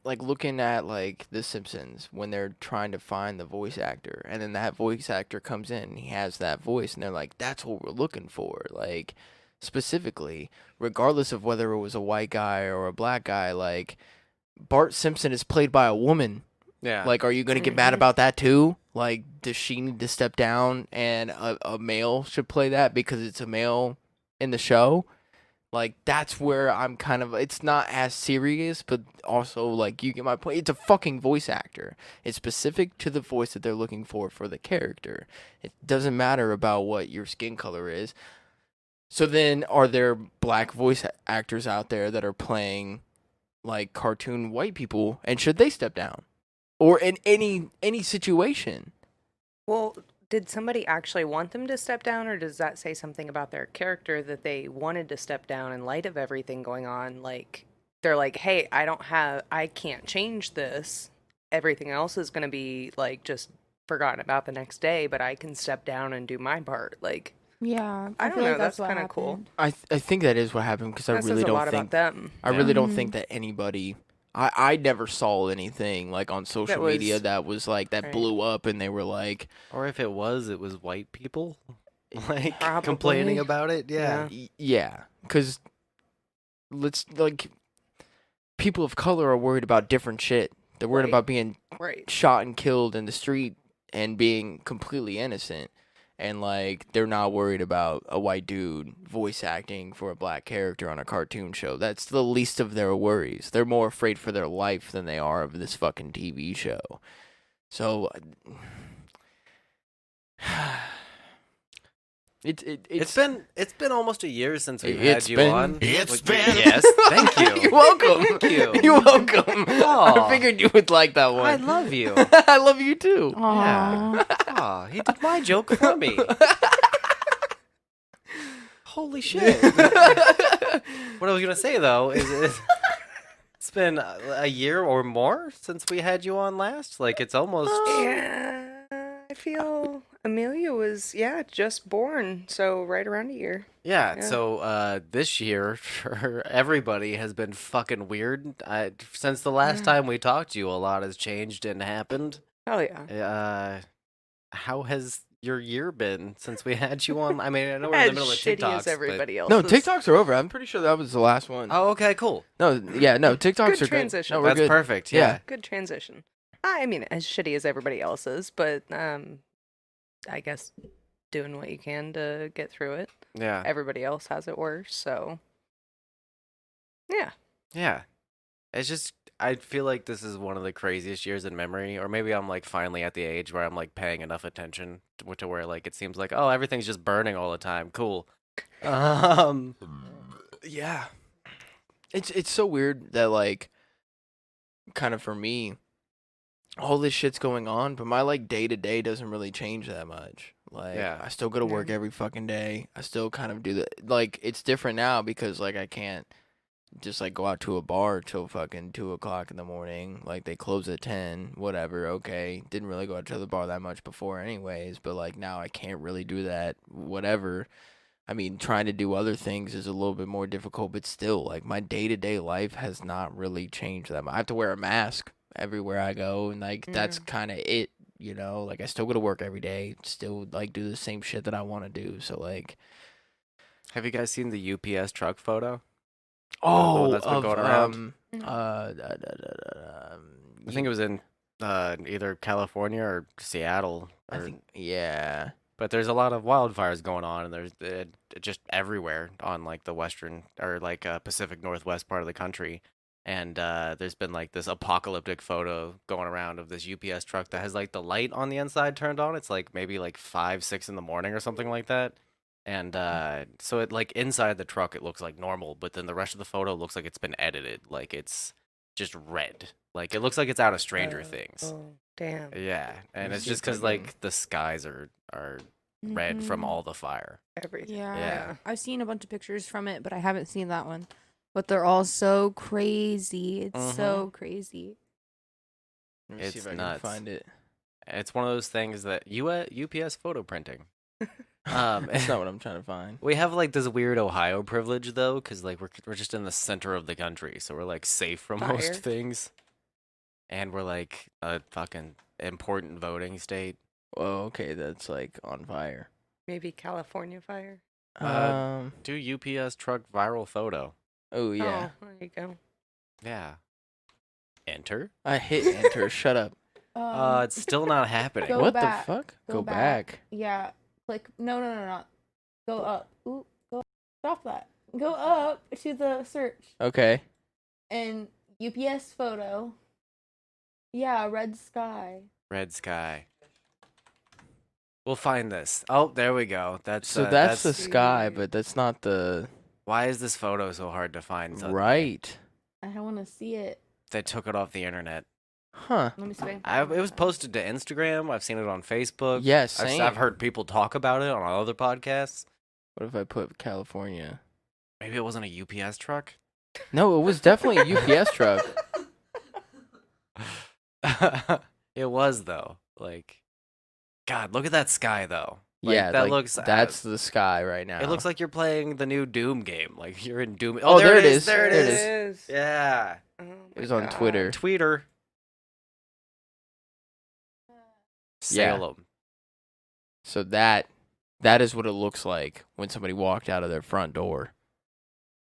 looking at like The Simpsons when they're trying to find the voice actor, and then that voice actor comes in and he has that voice, and they're like, that's what we're looking for. Like specifically, regardless of whether it was a white guy or a black guy, like Bart Simpson is played by a woman. Yeah. Like, are you going to get mad about that too? Like, does she need to step down and a male should play that because it's a male in the show? Like, that's where I'm kind of, it's not as serious, but also, like, you get my point. It's a fucking voice actor. It's specific to the voice that they're looking for the character. It doesn't matter about what your skin color is. So then, are there black voice actors out there that are playing, like, cartoon white people, and should they step down? Or in any situation. Well, did somebody actually want them to step down, or does that say something about their character that they wanted to step down in light of everything going on? Like, they're like, hey, I can't change this. Everything else is going to be, like, just forgotten about the next day, but I can step down and do my part. Like, yeah, I don't feel know. like That's what kind of cool. happened. I think that is what happened, because I That really says a don't lot think about them. I really don't think that anybody. I never saw anything like on social media that was like that blew up, and they were like, or if it was white people like Probably. complaining about it. Yeah. Yeah, because people of color are worried about different shit. They're worried about being shot and killed in the street and being completely innocent. And, like, they're not worried about a white dude voice acting for a black character on a cartoon show. That's the least of their worries. They're more afraid for their life than they are of this fucking TV show. So, it's been almost a year since we've had you on. Yes, thank you. You're welcome. Thank you. You're welcome. Aw. I figured you would like that one. I love you. I love you too. Yeah. Aw, he did my joke for me. Holy shit. What I was gonna say though is it's been a year or more since we had you on last. Like it's almost. Yeah, I feel Amelia was just born, so right around a year. Yeah, so this year for everybody has been fucking weird. Since the last time we talked to you, a lot has changed and happened. Oh yeah. How has your year been since we had you on? I mean, I know we're in As the middle of shitty TikToks. as everybody else. No, TikToks are over. I'm pretty sure that was the last one. Oh, okay, cool. No, TikToks Good are transition. good. No, we're That's good. perfect. Yeah. Good transition. I mean, as shitty as everybody else's, but I guess doing what you can to get through it. Yeah. Everybody else has it worse, so yeah. Yeah. It's just I feel like this is one of the craziest years in memory, or maybe I'm like finally at the age where I'm like paying enough attention to where like it seems like oh everything's just burning all the time. Cool. Yeah. It's so weird that like kind of for me all this shit's going on, but my like day to day doesn't really change that much. Like Yeah. I still go to work every fucking day. I still kind of do the like it's different now because like I can't just like go out to a bar till fucking 2:00 in the morning. Like they close at 10, whatever. Okay, didn't really go out to the bar that much before, anyways. But like now I can't really do that. Whatever. I mean, trying to do other things is a little bit more difficult, but still, like my day to day life has not really changed that much. I have to wear a mask everywhere I go, and like that's kind of it. You know, like I still go to work every day, still like do the same shit that I want to do. So like, Have you guys seen the UPS truck photo? Oh, that's been of going around. I think it was in either California or Seattle. I think, yeah. But there's a lot of wildfires going on, and there's just everywhere on like the western or like Pacific Northwest part of the country. And there's been like this apocalyptic photo going around of this UPS truck that has like the light on the inside turned on. It's like maybe like 5, 6 in the morning or something like that. And so it like inside the truck it looks like normal, but then the rest of the photo looks like it's been edited. Like it's just red. Like it looks like it's out of Stranger Things. Oh, damn. Yeah, and me it's see just if I because like the skies are red from all the fire. Everything. Yeah. I've seen a bunch of pictures from it, but I haven't seen that one. But they're all so crazy. It's so crazy. Let me see It's if I nuts. can find it. It's one of those things that UPS photo printing. That's not what I'm trying to find. We have like this weird Ohio privilege though, because like we're just in the center of the country, so we're like safe from Fire. most things, and we're like a fucking important voting state. Well, okay, that's like on fire. Maybe California fire. Do UPS truck viral photo. Oh yeah. Oh, there you go. Yeah. Enter. I hit enter. Shut up. It's still not happening. Go What back. the fuck? Go back. Yeah. Click. No. Go up. Ooh, go. Stop that. Go up to the search. Okay. And UPS photo. Yeah, red sky. Red sky. We'll find this. Oh, there we go. That's that's the sky, but that's not the Why is this photo so hard to find? suddenly? right. I don't want to see it. They took it off the internet. Huh. Let me see. It was posted to Instagram. I've seen it on Facebook. Yes, I've heard people talk about it on other podcasts. What if I put California? Maybe it wasn't a UPS truck. No, it was definitely a UPS truck. It was though. Like, God, look at that sky though. Like, Yeah, that like, looks. that's the sky right now. It looks like you're playing the new Doom game. Like you're in Doom. Oh, there it is. is. There it There it is. Yeah. Oh it was my on God. Twitter. Tweeter. Yeah. Salem. So that is what it looks like when somebody walked out of their front door.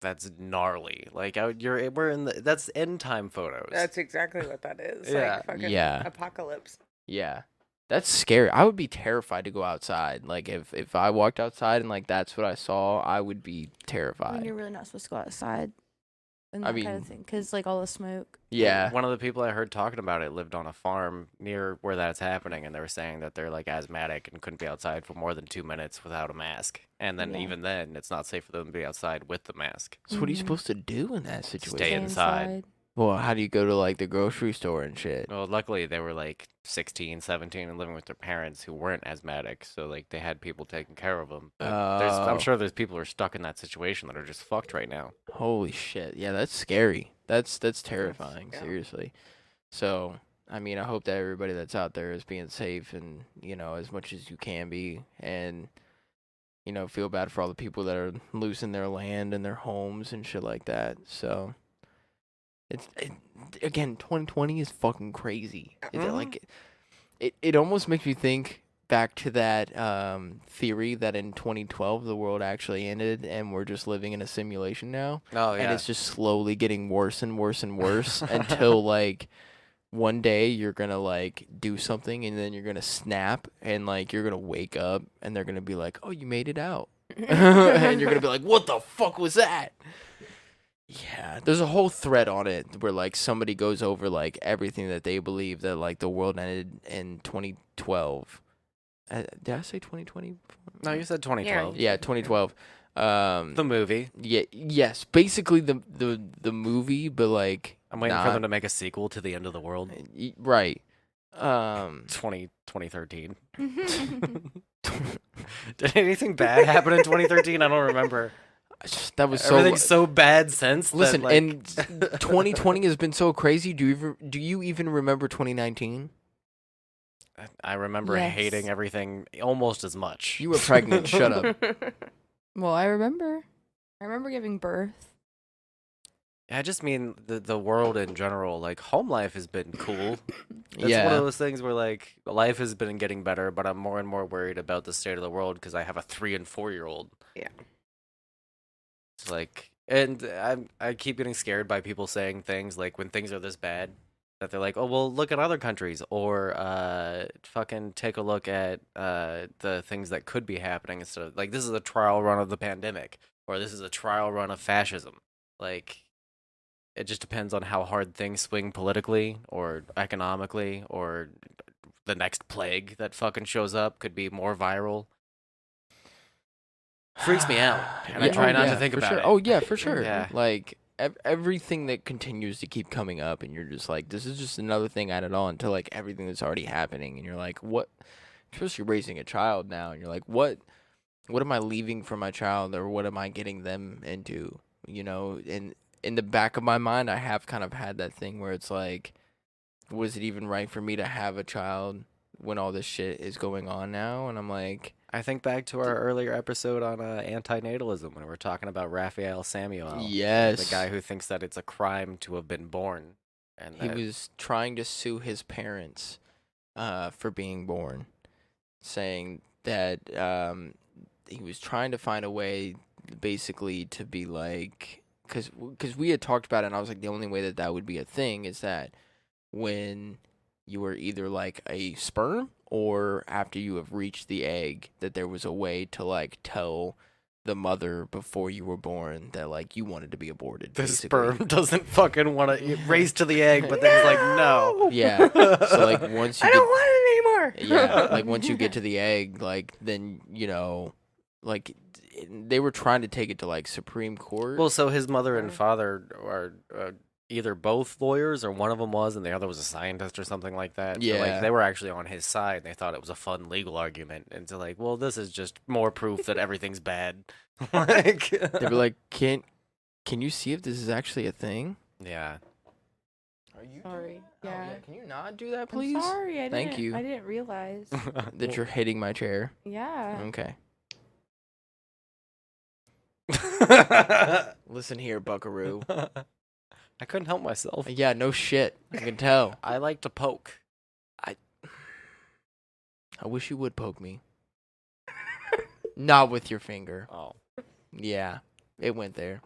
That's gnarly. Like we're in the that's end time photos. That's exactly what that is. Yeah. Like fucking Yeah. apocalypse. Yeah. That's scary. I would be terrified to go outside. Like if I walked outside and like that's what I saw, I would be I mean, terrified. you're really not supposed to go outside. And I that kind mean- of thing, because like all the smoke. Yeah. One of the people I heard talking about it lived on a farm near where that's happening, and they were saying that they're like asthmatic and couldn't be outside for more than 2 minutes without a mask. And then Yeah. even then, it's not safe for them to be outside with the mask. So what are you supposed to do in that situation? Stay inside. Well, how do you go to like the grocery store and shit? Well, luckily they were like 16, 17 and living with their parents who weren't asthmatic, so like they had people taking care of them. But I'm Oh. sure there's people who are stuck in that situation that are just fucked right now. Holy shit. Yeah, that's scary. That's terrifying, yeah. seriously. So, I mean, I hope that everybody that's out there is being safe and, as much as you can be, and feel bad for all the people that are losing their land and their homes and shit like that. So, again, 2020 is fucking crazy. Is it like it almost makes me think back to that theory that in 2012 the world actually ended and we're just living in a simulation now. Oh, And yeah. it's just slowly getting worse and worse and worse until like one day you're gonna like do something and then you're gonna snap and like you're gonna wake up and they're gonna be like, oh, you made it out. And you're gonna be like, what the fuck was that? Yeah, there's a whole thread on it where like somebody goes over like everything that they believe that like the world ended in 2012. Did I say 2020? No, you said 2012. Yeah, 2012. The movie. Yeah, yes, basically the movie, but like I'm waiting for not. them to make a sequel to The End of the World. Right. 2013. Did anything bad happen in 2013? I don't remember. That was so. Everything's so bad since. Listen, that, like... and 2020 has been so crazy. Do you even remember 2019? I remember Yes. hating everything almost as much. You were pregnant. Shut up. Well, I remember giving birth. I just mean the world in general. Like home life has been cool. It's one Yeah. of those things where like life has been getting better, but I'm more and more worried about the state of the world because I have a 3 and 4 year old. Yeah. It's like And I keep getting scared by people saying things like when things are this bad that they're like, oh, well, look at other countries or fucking take a look at the things that could be happening instead of like this is a trial run of the pandemic or this is a trial run of fascism. Like it just depends on how hard things swing politically or economically or the next plague that fucking shows up could be more viral. Freaks me out, and I try not to think about sure. it. Oh yeah, for sure. Yeah. Like everything that continues to keep coming up, and you're just like, this is just another thing added on to like everything that's already happening, and you're like, what? Especially raising a child now, and you're like, what am I leaving for my child, or what am I getting them into? You know, and in the back of my mind, I have kind of had that thing where it's like, was it even right for me to have a child when all this shit is going on now? And I'm like, I think back to our earlier episode on antinatalism when we were talking about Raphael Samuel. Yes. The guy who thinks that it's a crime to have been born. And he was trying to sue his parents for being born, saying that he was trying to find a way basically to be like, because we had talked about it, and I was like, the only way that would be a thing is that when you were either like a sperm or after you have reached the egg, that there was a way to like tell the mother before you were born that like you wanted to be aborted. The basically. sperm doesn't fucking want to race to the egg, but then he's like, no. Yeah. So like once you I don't want it anymore. yeah, like once you get to the egg, like then you know, like they were trying to take it to like Supreme Court. Well, so his mother and father are either both lawyers or one of them was and the other was a scientist or something like that. Yeah. So, like, they were actually on his side. They thought it was a fun legal argument. And so like, well, this is just more proof that everything's bad. Like they were like, can you see if this is actually a thing? Yeah. Are you Sorry. Oh, Yeah. Can you not do that, please? I'm sorry. I Thank didn't, you. I didn't realize. That you're hitting my chair. Yeah. Okay. Listen here, buckaroo. I couldn't help myself. Yeah, no shit. I can tell. I like to poke. I wish you would poke me. Not with your finger. Oh. Yeah, it went there.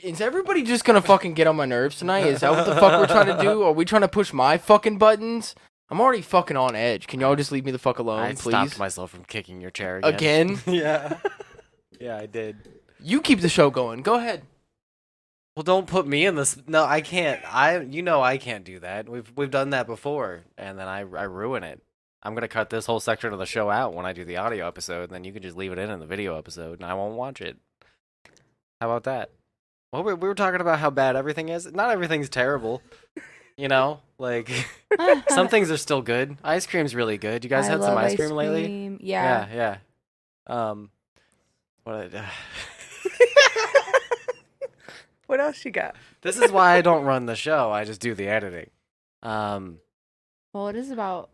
Is everybody just gonna fucking get on my nerves tonight? Is that what the fuck we're trying to do? Are we trying to push my fucking buttons? I'm already fucking on edge. Can y'all just leave me the fuck alone, I please? stopped myself from kicking your chair again. Again? Yeah. Yeah, I did. You keep the show going. Go ahead. Well, don't put me in this. No, I can't. I can't do that. We've done that before, and then I ruin it. I'm gonna cut this whole section of the show out when I do the audio episode, and then you can just leave it in the video episode, and I won't watch it. How about that? Well, we were talking about how bad everything is. Not everything's terrible. You know, like some things are still good. Ice cream's really good. You guys I had some love ice cream lately? Yeah. Yeah. What? What else you got? This is why I don't run the show. I just do the editing. Well, it is about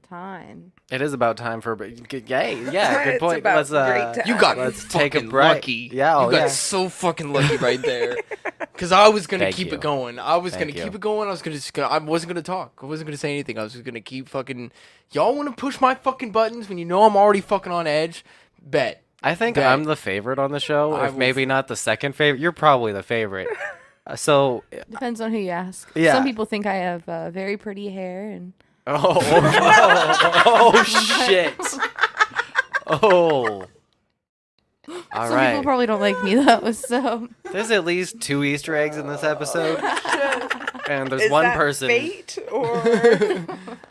time. It is about time for yay. Yeah, good It's point. about Let's great time. You got let's take a fucking break. lucky. Yeah, you got so fucking lucky right there. Because I was gonna Thank keep you. it going. I was Thank gonna you. keep it going. I wasn't gonna talk. I wasn't gonna say anything. I was just gonna keep fucking. Y'all want to push my fucking buttons when you know I'm already fucking on edge? Bet. I think Bet. I'm the favorite on the show. I If will maybe not the second favorite, you're probably the favorite. So Depends on who you ask. Yeah. Some people think I have very pretty hair, and oh shit. Oh. All some right. people probably don't like me though. So There's at least 2 Easter eggs in this episode. And there's Is one that person. fate or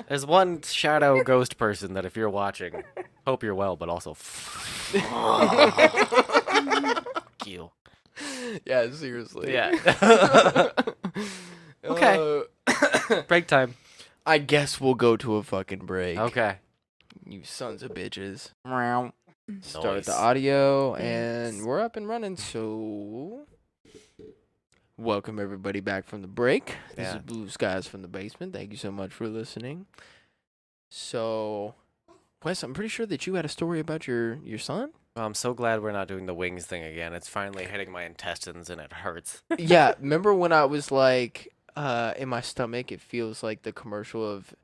There's one shadow ghost person that if you're watching, hope you're well, but also fuck you. Yeah, seriously. Yeah. Okay. Break time. I guess we'll go to a fucking break. Okay. You sons of bitches. Start Nice. the audio, and we're up and running. So, welcome everybody back from the break. This Yeah. is Blue Skies from the Basement. Thank you so much for listening. So, Wes, I'm pretty sure that you had a story about your son. Well, I'm so glad we're not doing the wings thing again. It's finally hitting my intestines and it hurts. Yeah, remember when I was like, in my stomach, it feels like the commercial of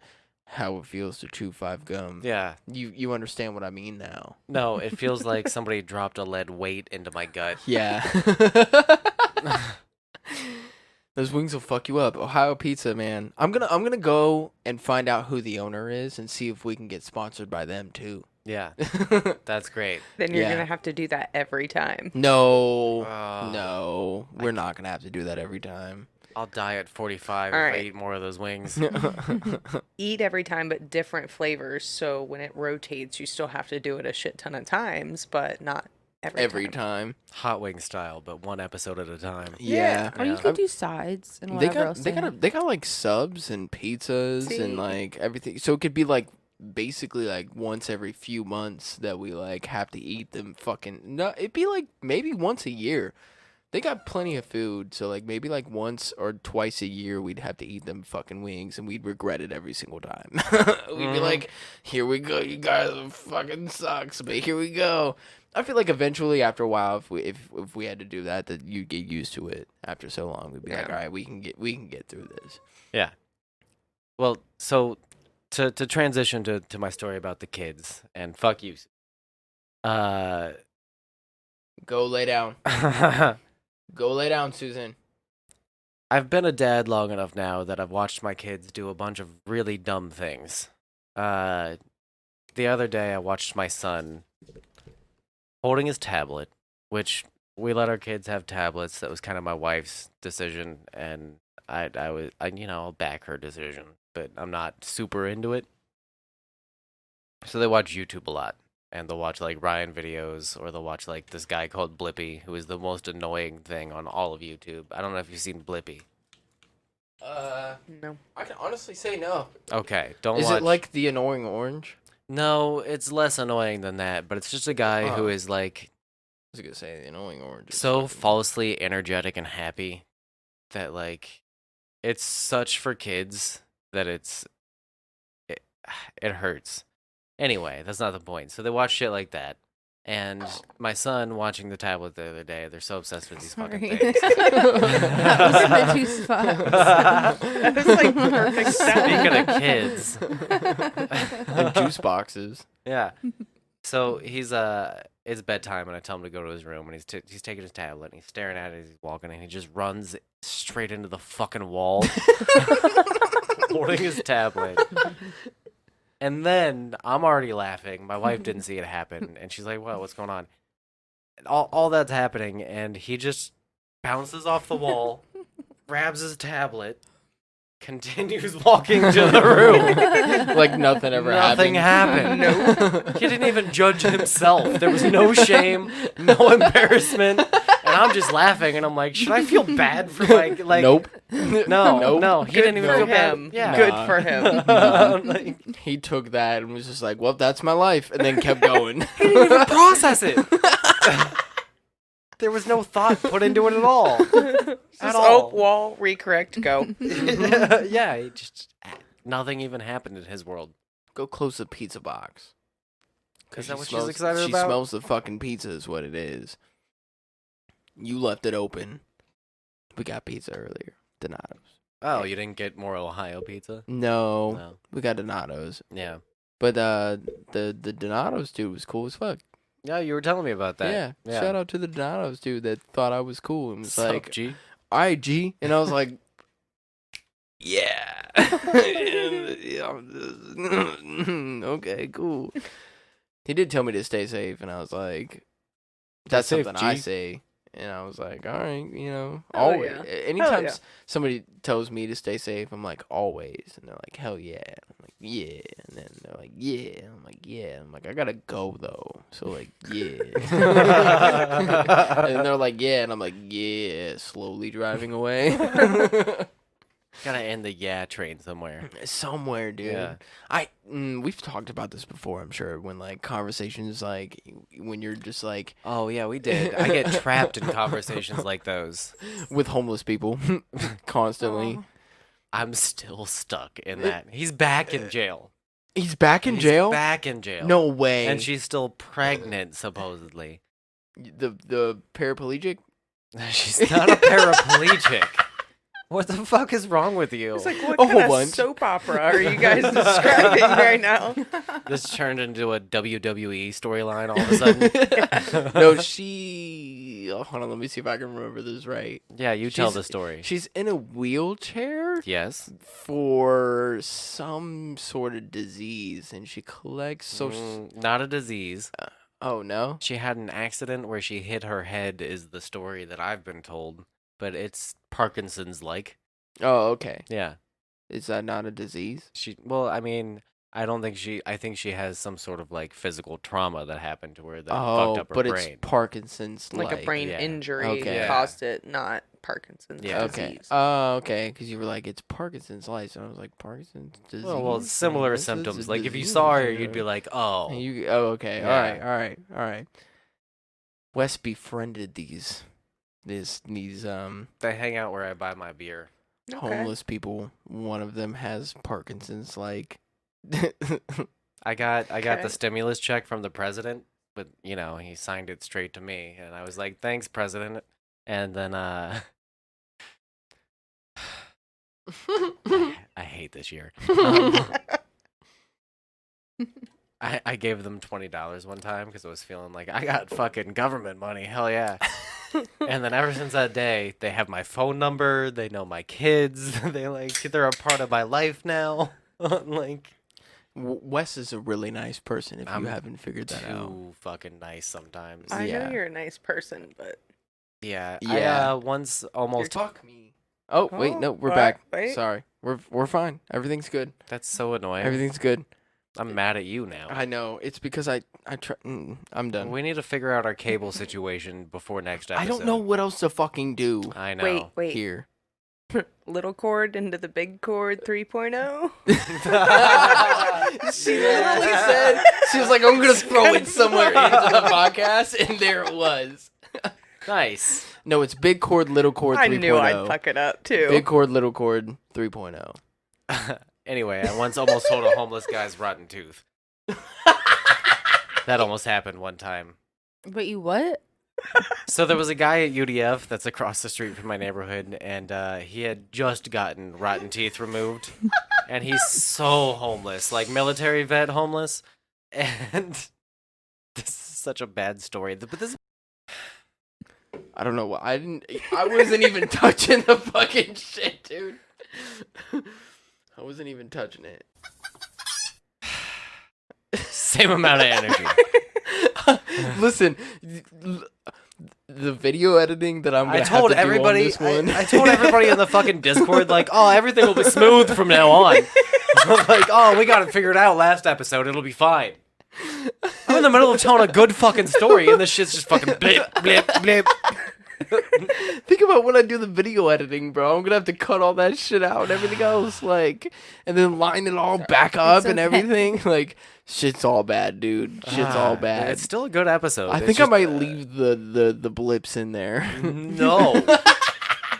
how it feels to chew 5 gum. Yeah. You understand what I mean now. No, it feels like somebody dropped a lead weight into my gut. Yeah. Those wings will fuck you up. Ohio Pizza, man. I'm gonna go and find out who the owner is and see if we can get sponsored by them too. Yeah. That's great. Then you're Yeah. gonna have to do that every time. No. No. We're not gonna have to do that every time. I'll die at 45 All if I right. eat more of those wings. Eat every time, but different flavors. So when it rotates, you still have to do it a shit ton of times, but not every time. Hot wing style, but one episode at a time. Yeah. Or you could do sides and They whatever else. got like subs and pizzas See? and like everything. So it could be like basically like once every few months that we like have to eat them fucking no, it'd be like maybe once a year. They got plenty of food, so like maybe like once or twice a year we'd have to eat them fucking wings and we'd regret it every single time. We'd be like, here we go, you guys fucking sucks, but here we go. I feel like eventually after a while if we had to do that you'd get used to it after so long. We'd be like, all right, we can get through this. Yeah. Well, so to transition to my story about the kids and fuck you. Go lay down. Go lay down, Susan. I've been a dad long enough now that I've watched my kids do a bunch of really dumb things. The other day I watched my son holding his tablet, which we let our kids have tablets. That was kind of my wife's decision, and I'll back her decision, but I'm not super into it. So they watch YouTube a lot. And they'll watch like Ryan videos, or they'll watch like this guy called Blippi, who is the most annoying thing on all of YouTube. I don't know if you've seen Blippi. No. I can honestly say no. Okay, don't Is watch. it like the annoying orange? No, it's less annoying than that, but it's just a guy who is like I was gonna say the annoying orange. so falsely energetic and happy that like it's such for kids that it hurts. Anyway, that's not the point. So they watch shit like that. And my son watching the tablet the other day, they're so obsessed with these fucking things. That was the two spots. That was like perfect Speaking of kids. And juice boxes. Yeah. So it's bedtime and I tell him to go to his room and he's taking his tablet and he's staring at it as he's walking and he just runs straight into the fucking wall. Holding his tablet. And then I'm already laughing. My wife didn't see it happen, and she's like, "What? What's going on?" And all that's happening, and he just bounces off the wall, grabs his tablet, continues walking to the room like nothing ever Nothing happened. Nope. He didn't even judge himself. There was no shame, no embarrassment, and I'm just laughing. And I'm like, should I feel bad for like? Nope. No. He didn't even feel him. bad. Yeah. Good for him. Like, he took that and was just like, well, that's my life, and then kept going. he didn't even process it. There was no thought put into it at all. Just, oh, wall, recorrect, go. Yeah, it just nothing even happened in his world. Go close the pizza box. Is that what smells, she's excited she about? smells the fucking pizza is what it is. You left it open. We got pizza earlier. Donato's. Oh, you didn't get more Ohio pizza? No. We got Donato's. Yeah. But the Donato's dude was cool as fuck. Yeah, you were telling me about that. Yeah. Shout out to the Donato's dude that thought I was cool and was Sup, like, G? all right, G. And I was like, yeah. Okay, cool. He did tell me to stay safe, and I was like, that's Stay safe, something I G. say. And I was like, all right, Hell always. yeah. Anytime Hell yeah. somebody tells me to stay safe, I'm like, always. And they're like, hell yeah. I'm like, yeah. And then they're like, yeah. I'm like, yeah. I'm like, I gotta go though. So like, yeah. And they're like, yeah. And I'm like, yeah. Slowly driving away. Gotta end the train somewhere. Somewhere, dude. Yeah. We've talked about this before, I'm sure, when like conversations like when you're just like, oh yeah, we did. I get trapped in conversations like those with homeless people constantly. Oh. I'm still stuck in that. He's back in jail. He's back in jail? Back in jail. No way. And she's still pregnant, supposedly. The paraplegic? She's not a paraplegic. What the fuck is wrong with you? It's like, what kind of soap opera are you guys describing right now? This turned into a WWE storyline all of a sudden. No, she. Oh, hold on, let me see if I can remember this right. Yeah, you tell the story. She's in a wheelchair. Yes. For some sort of disease, and she collects social. Not a disease. Oh no. She had an accident where she hit her head. Is the story that I've been told, but it's Parkinson's like. Oh, okay. Yeah. Is that not a disease? Well, I mean, I don't think I think she has some sort of like physical trauma that happened to her that fucked up her but brain. It's Parkinson's Like a brain injury caused it, not Parkinson's disease. Okay. Oh, okay. Because you were like, it's Parkinson's life, and I was like, Parkinson's disease. Well, similar symptoms. Like if you saw her, you'd be like, oh. Okay. Yeah. All right. Wes befriended these. They hang out where I buy my beer. Homeless people. One of them has Parkinson's. Like, I got the stimulus check from the president, but he signed it straight to me, and I was like, "Thanks, President." And then I hate this year. I gave them $20 one time because I was feeling like I got fucking government money. Hell yeah. And then ever since that day, they have my phone number. They know my kids. They're a part of my life now. Wes is a really nice person. If you haven't figured that out, too fucking nice sometimes. I know you're a nice person, but yeah. I once almost talk me. Oh wait, no, we're back. Wait. Sorry, we're fine. Everything's good. That's so annoying. Everything's good. I'm mad at you now. I know. It's because I try. I'm done. We need to figure out our cable situation before next episode. I don't know what else to fucking do. I know. Wait. Here. Little cord into the big cord 3.0. She literally said, she was like, I'm going to throw it somewhere into the podcast, and there it was. Nice. No, it's big cord, little cord 3.0. I knew I'd fuck it up, too. Big cord, little cord 3.0. Anyway, I once almost told a homeless guy's rotten tooth. That almost happened one time. But you what? So there was a guy at UDF that's across the street from my neighborhood, and he had just gotten rotten teeth removed, and he's so homeless, like military vet homeless, and this is such a bad story. But this, I don't know what I wasn't even touching the fucking shit, dude. I wasn't even touching it. Same amount of energy. Listen, the video editing that I'm gonna I told have to everybody. do on this one. I told everybody in the fucking Discord, like, oh, everything will be smooth from now on. Like, oh, we got it figured out last episode. It'll be fine. I'm in the middle of telling a good fucking story, and this shit's just fucking blip, blip, blip. Think about when I do the video editing, bro. I'm gonna have to cut all that shit out and everything else, like, and then line it all back up and everything. Like, shit's all bad, dude. Shit's all bad. It's still a good episode. I think I might leave the blips in there. No.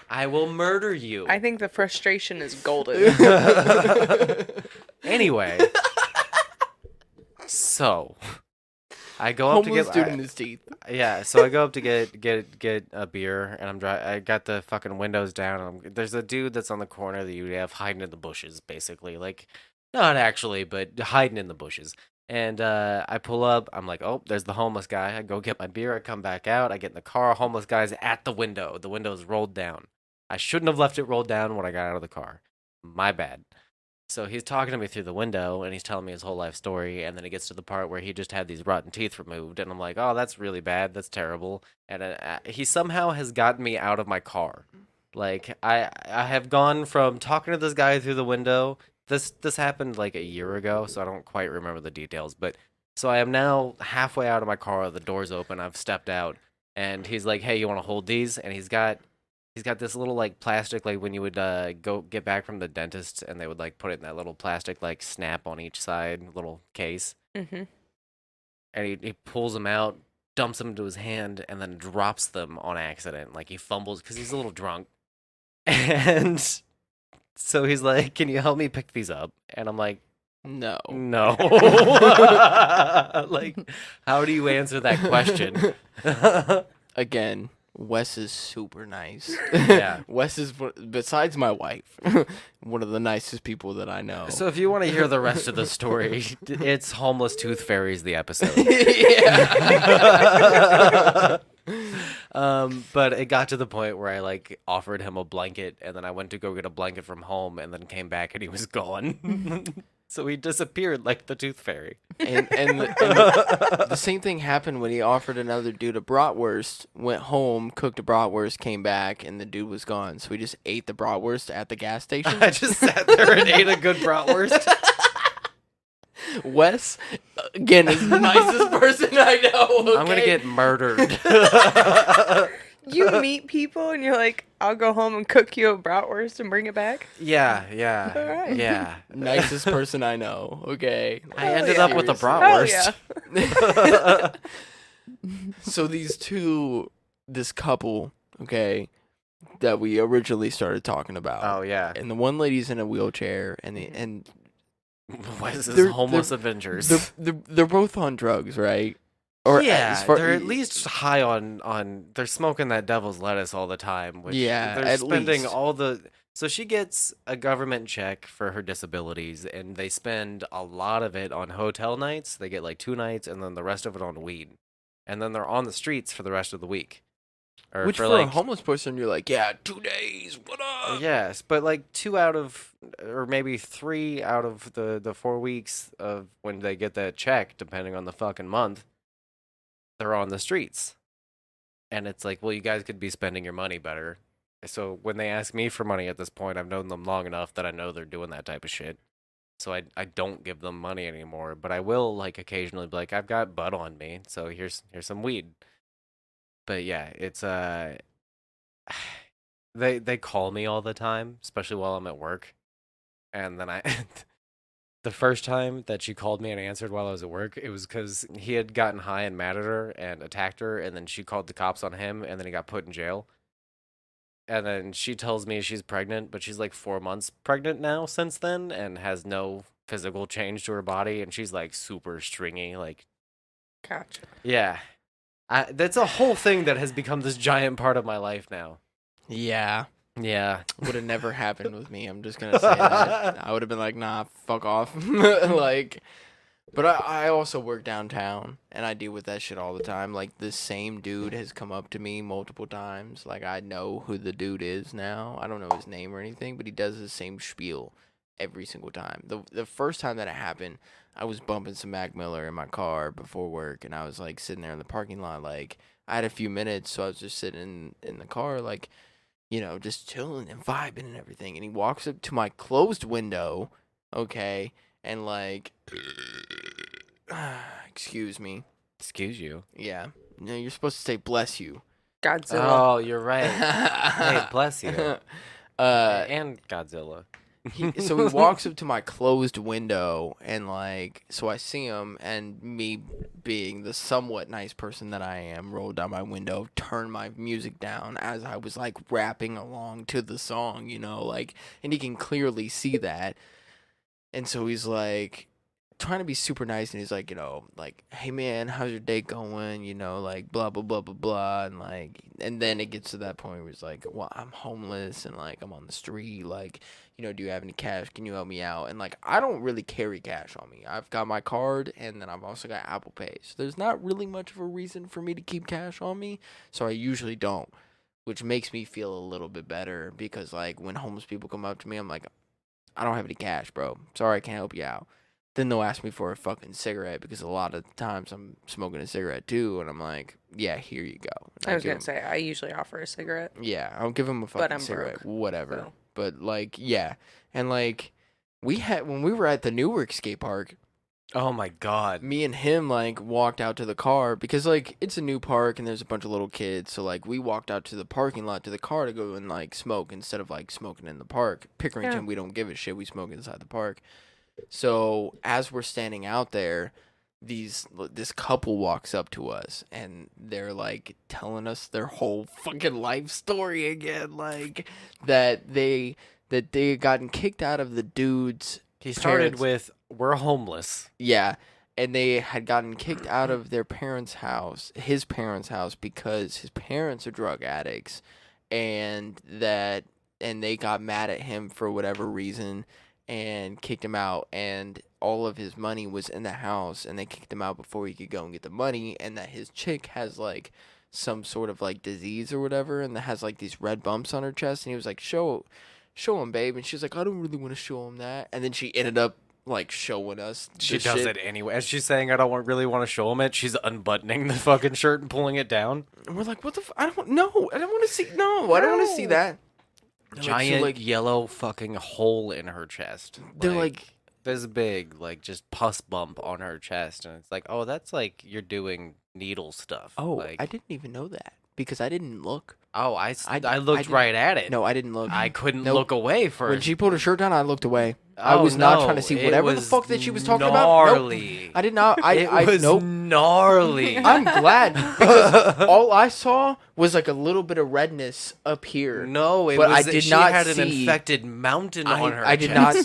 I will murder you. I think the frustration is golden. Anyway. So, I go up Homeless to dude get in his teeth. Yeah, so I go up to get a beer, and I got the fucking windows down. There's a dude that's on the corner of the UDF hiding in the bushes, basically. Like, not actually, but hiding in the bushes. And I pull up. I'm like, oh, there's the homeless guy. I go get my beer. I come back out. I get in the car. Homeless guy's at the window. The window's rolled down. I shouldn't have left it rolled down when I got out of the car. My bad. So he's talking to me through the window, and he's telling me his whole life story, and then he gets to the part where he just had these rotten teeth removed, and I'm like, oh, that's really bad. That's terrible. And he somehow has gotten me out of my car. Like, I have gone from talking to this guy through the window. This happened like a year ago, so I don't quite remember the details. But so I am now halfway out of my car. The door's open. I've stepped out, and he's like, hey, you want to hold these? And he's got this little, like, plastic, like, when you would go get back from the dentist, and they would, like, put it in that little plastic, like, snap on each side, little case. Mm-hmm. And he pulls them out, dumps them into his hand, and then drops them on accident. Like, he fumbles, because he's a little drunk. And so he's like, can you help me pick these up? And I'm like, No. Like, how do you answer that question? Again, Wes is super nice. Yeah. Wes is, besides my wife, one of the nicest people that I know. So if you want to hear the rest of the story, it's Homeless Tooth Fairies, the episode. But it got to the point where I like offered him a blanket, and then I went to go get a blanket from home, and then came back and he was gone. So he disappeared like the Tooth Fairy. And the same thing happened when he offered another dude a bratwurst, went home, cooked a bratwurst, came back, and the dude was gone. So we just ate the bratwurst at the gas station. I just sat there and ate a good bratwurst. Wes, again, is the nicest person I know. Okay? I'm going to get murdered. You meet people and you're like, I'll go home and cook you a bratwurst and bring it back? Yeah. All right. Yeah. Nicest person I know. Okay. I ended up with a Seriously. bratwurst. So this couple, okay, that we originally started talking about. Oh, yeah. And the one lady's in a wheelchair, and What is this, they're- Homeless they're- Avengers? they're both on drugs, right? Or yeah, as far- they're at least high on. They're smoking that devil's lettuce all the time. Which Yeah, they're at spending least. all the. So she gets a government check for her disabilities, and they spend a lot of it on hotel nights. They get like 2 nights, and then the rest of it on weed, and then they're on the streets for the rest of the week. Or Which for a homeless person, you're like, yeah, 2 days. What up? Yes, but like 2 out of, or maybe 3 out of the 4 weeks of when they get that check, depending on the fucking month, they're on the streets. And it's like, well, you guys could be spending your money better. So when they ask me for money at this point, I've known them long enough that I know they're doing that type of shit. So I don't give them money anymore, but I will like occasionally be like, I've got bud on me, so here's some weed. But yeah, it's they call me all the time, especially while I'm at work. And then the first time that she called me and answered while I was at work, it was because he had gotten high and mad at her and attacked her, and then she called the cops on him, and then he got put in jail. And then she tells me she's pregnant, but she's like 4 months pregnant now since then, and has no physical change to her body, and she's like super stringy, like. Gotcha. Yeah. That's a whole thing that has become this giant part of my life now. Yeah. Yeah. Would have never happened with me. I'm just going to say that. I would have been like, nah, fuck off. Like, but I also work downtown, and I deal with that shit all the time. Like, the same dude has come up to me multiple times. Like, I know who the dude is now. I don't know his name or anything, but he does the same spiel every single time. The first time that it happened, I was bumping some Mac Miller in my car before work, and I was, like, sitting there in the parking lot. Like, I had a few minutes, so I was just sitting in the car, like, you know, just chilling and vibing and everything. And he walks up to my closed window, okay, and, like, excuse me. Excuse you? Yeah. No, you're supposed to say bless you. Godzilla. Oh, you're right. Hey, bless you. And Godzilla. So he walks up to my closed window, and like, so I see him, and me being the somewhat nice person that I am, rolled down my window, turned my music down as I was like rapping along to the song, you know, like, and he can clearly see that. And so he's like trying to be super nice, and he's like, you know, like, hey man, how's your day going? You know, like, blah blah blah blah blah, and like, and then it gets to that point where he's like, well, I'm homeless and like I'm on the street, like, you know, do you have any cash? Can you help me out? And like, I don't really carry cash on me. I've got my card, and then I've also got Apple Pay, so there's not really much of a reason for me to keep cash on me, so I usually don't, which makes me feel a little bit better, because like when homeless people come up to me, I'm like, I don't have any cash, bro. Sorry, I can't help you out. Then they'll ask me for a fucking cigarette, because a lot of times I'm smoking a cigarette too, and I'm like, yeah, here you go. And I was give going 'em- to say, I usually offer a cigarette. Yeah, I'll give him a But fucking I'm cigarette, broke, whatever. so. But like, yeah, and like, when we were at the Newark skate park, Oh my god. me and him like walked out to the car, because like it's a new park and there's a bunch of little kids, so like we walked out to the parking lot to the car to go and like smoke instead of like smoking in the park. Pickerington, Yeah. we don't give a shit. We smoke inside the park. So as we're standing out there, this couple walks up to us, and they're like telling us their whole fucking life story again, like that they had gotten kicked out of the dude's He started parents'. with, we're homeless. Yeah. and they had gotten kicked out of their parents' house, his parents' house, because his parents are drug addicts, and they got mad at him for whatever reason and kicked him out, and all of his money was in the house, and they kicked him out before he could go and get the money, and that his chick has like some sort of like disease or whatever, and that has like these red bumps on her chest, and he was like, show him, babe, and she's like, I don't really want to show him that, and then she ended up like showing us. She does it anyway. As she's saying, I don't really want to show him it, she's unbuttoning the fucking shirt and pulling it down. And we're like, what the? I don't want to see. No, I don't want to see that. Giant yellow fucking hole in her chest. They're like this big, like just pus bump on her chest, and it's like, oh, that's like you're doing needle stuff. Oh, like, I didn't even know that because I didn't look. Oh, I looked right at it. No, I didn't look. I couldn't look away first. When she pulled her shirt down, I looked away. I was not trying to see whatever the fuck that she was talking about. Nope. I did not. It was gnarly. I'm glad because all I saw was like a little bit of redness up here. No, she had an infected mountain on her. I did not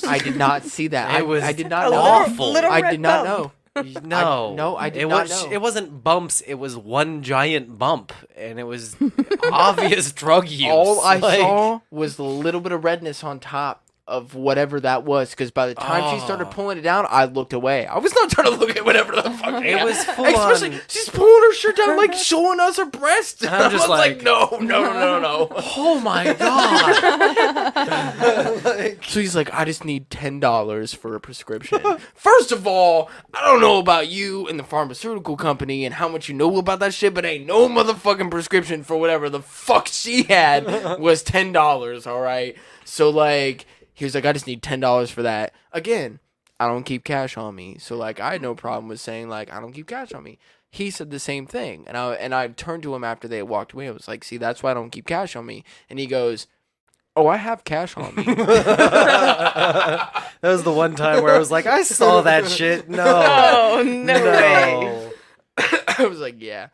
see that. I did not know. Awful. I did not know. No, I did not know. It wasn't bumps. It was one giant bump, and it was obvious drug use. All I saw was a little bit of redness on top of whatever that was, because by the time she started pulling it down, I looked away. I was not trying to look at whatever the fuck it was full Especially, she's pulling her shirt down, like showing us her breast. I'm just like, no. Oh my god. So he's like, I just need $10 for a prescription. First of all, I don't know about you and the pharmaceutical company and how much you know about that shit, but ain't no motherfucking prescription for whatever the fuck she had was $10, all right? So, like, he was like, I just need $10 for that. Again, I don't keep cash on me. So, like, I had no problem with saying, like, I don't keep cash on me. He said the same thing. And I turned to him after they had walked away. I was like, see, that's why I don't keep cash on me. And he goes, oh, I have cash on me. That was the one time where I was like, I saw that shit. No. Oh, no way. I was like, yeah.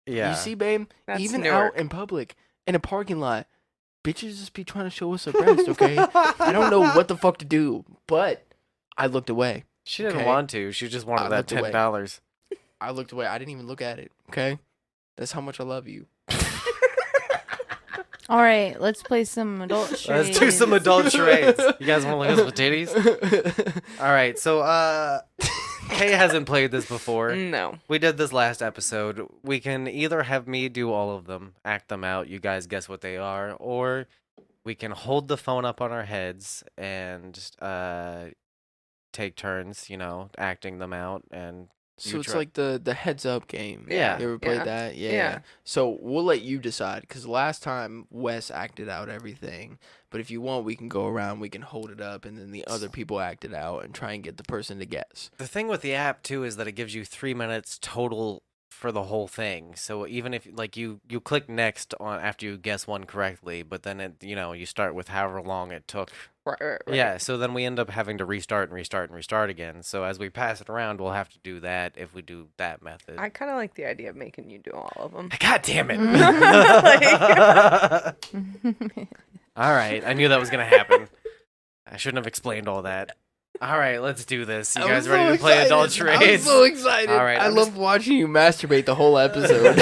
Yeah. You see, babe, That's even Newark. out in public, in a parking lot, bitches just be trying to show us their breast, okay? I don't know what the fuck to do, but I looked away. She didn't want to. She just wanted that $10. I looked away. I didn't even look at it, okay? That's how much I love you. All right, let's play some adult charades. Let's do some adult charades. You guys want to look at some titties? All right, so Kay hasn't played this before. No. We did this last episode. We can either have me do all of them, act them out, you guys guess what they are, or we can hold the phone up on our heads and take turns, acting them out. And so it's like the heads up game. Yeah. You ever played that? Yeah. So we'll let you decide, because last time Wes acted out everything. But if you want, we can go around, we can hold it up, and then the other people act it out and try and get the person to guess. The thing with the app, too, is that it gives you 3 minutes total for the whole thing. So even if like you click next on after you guess one correctly, but then it you start with however long it took. Right. Yeah, so then we end up having to restart again. So as we pass it around, we'll have to do that if we do that method. I kind of like the idea of making you do all of them. God damn it. All right, I knew that was going to happen. I shouldn't have explained all that. All right, let's do this. You guys ready to play adult charades? I'm so excited. All right, I love watching you masturbate the whole episode.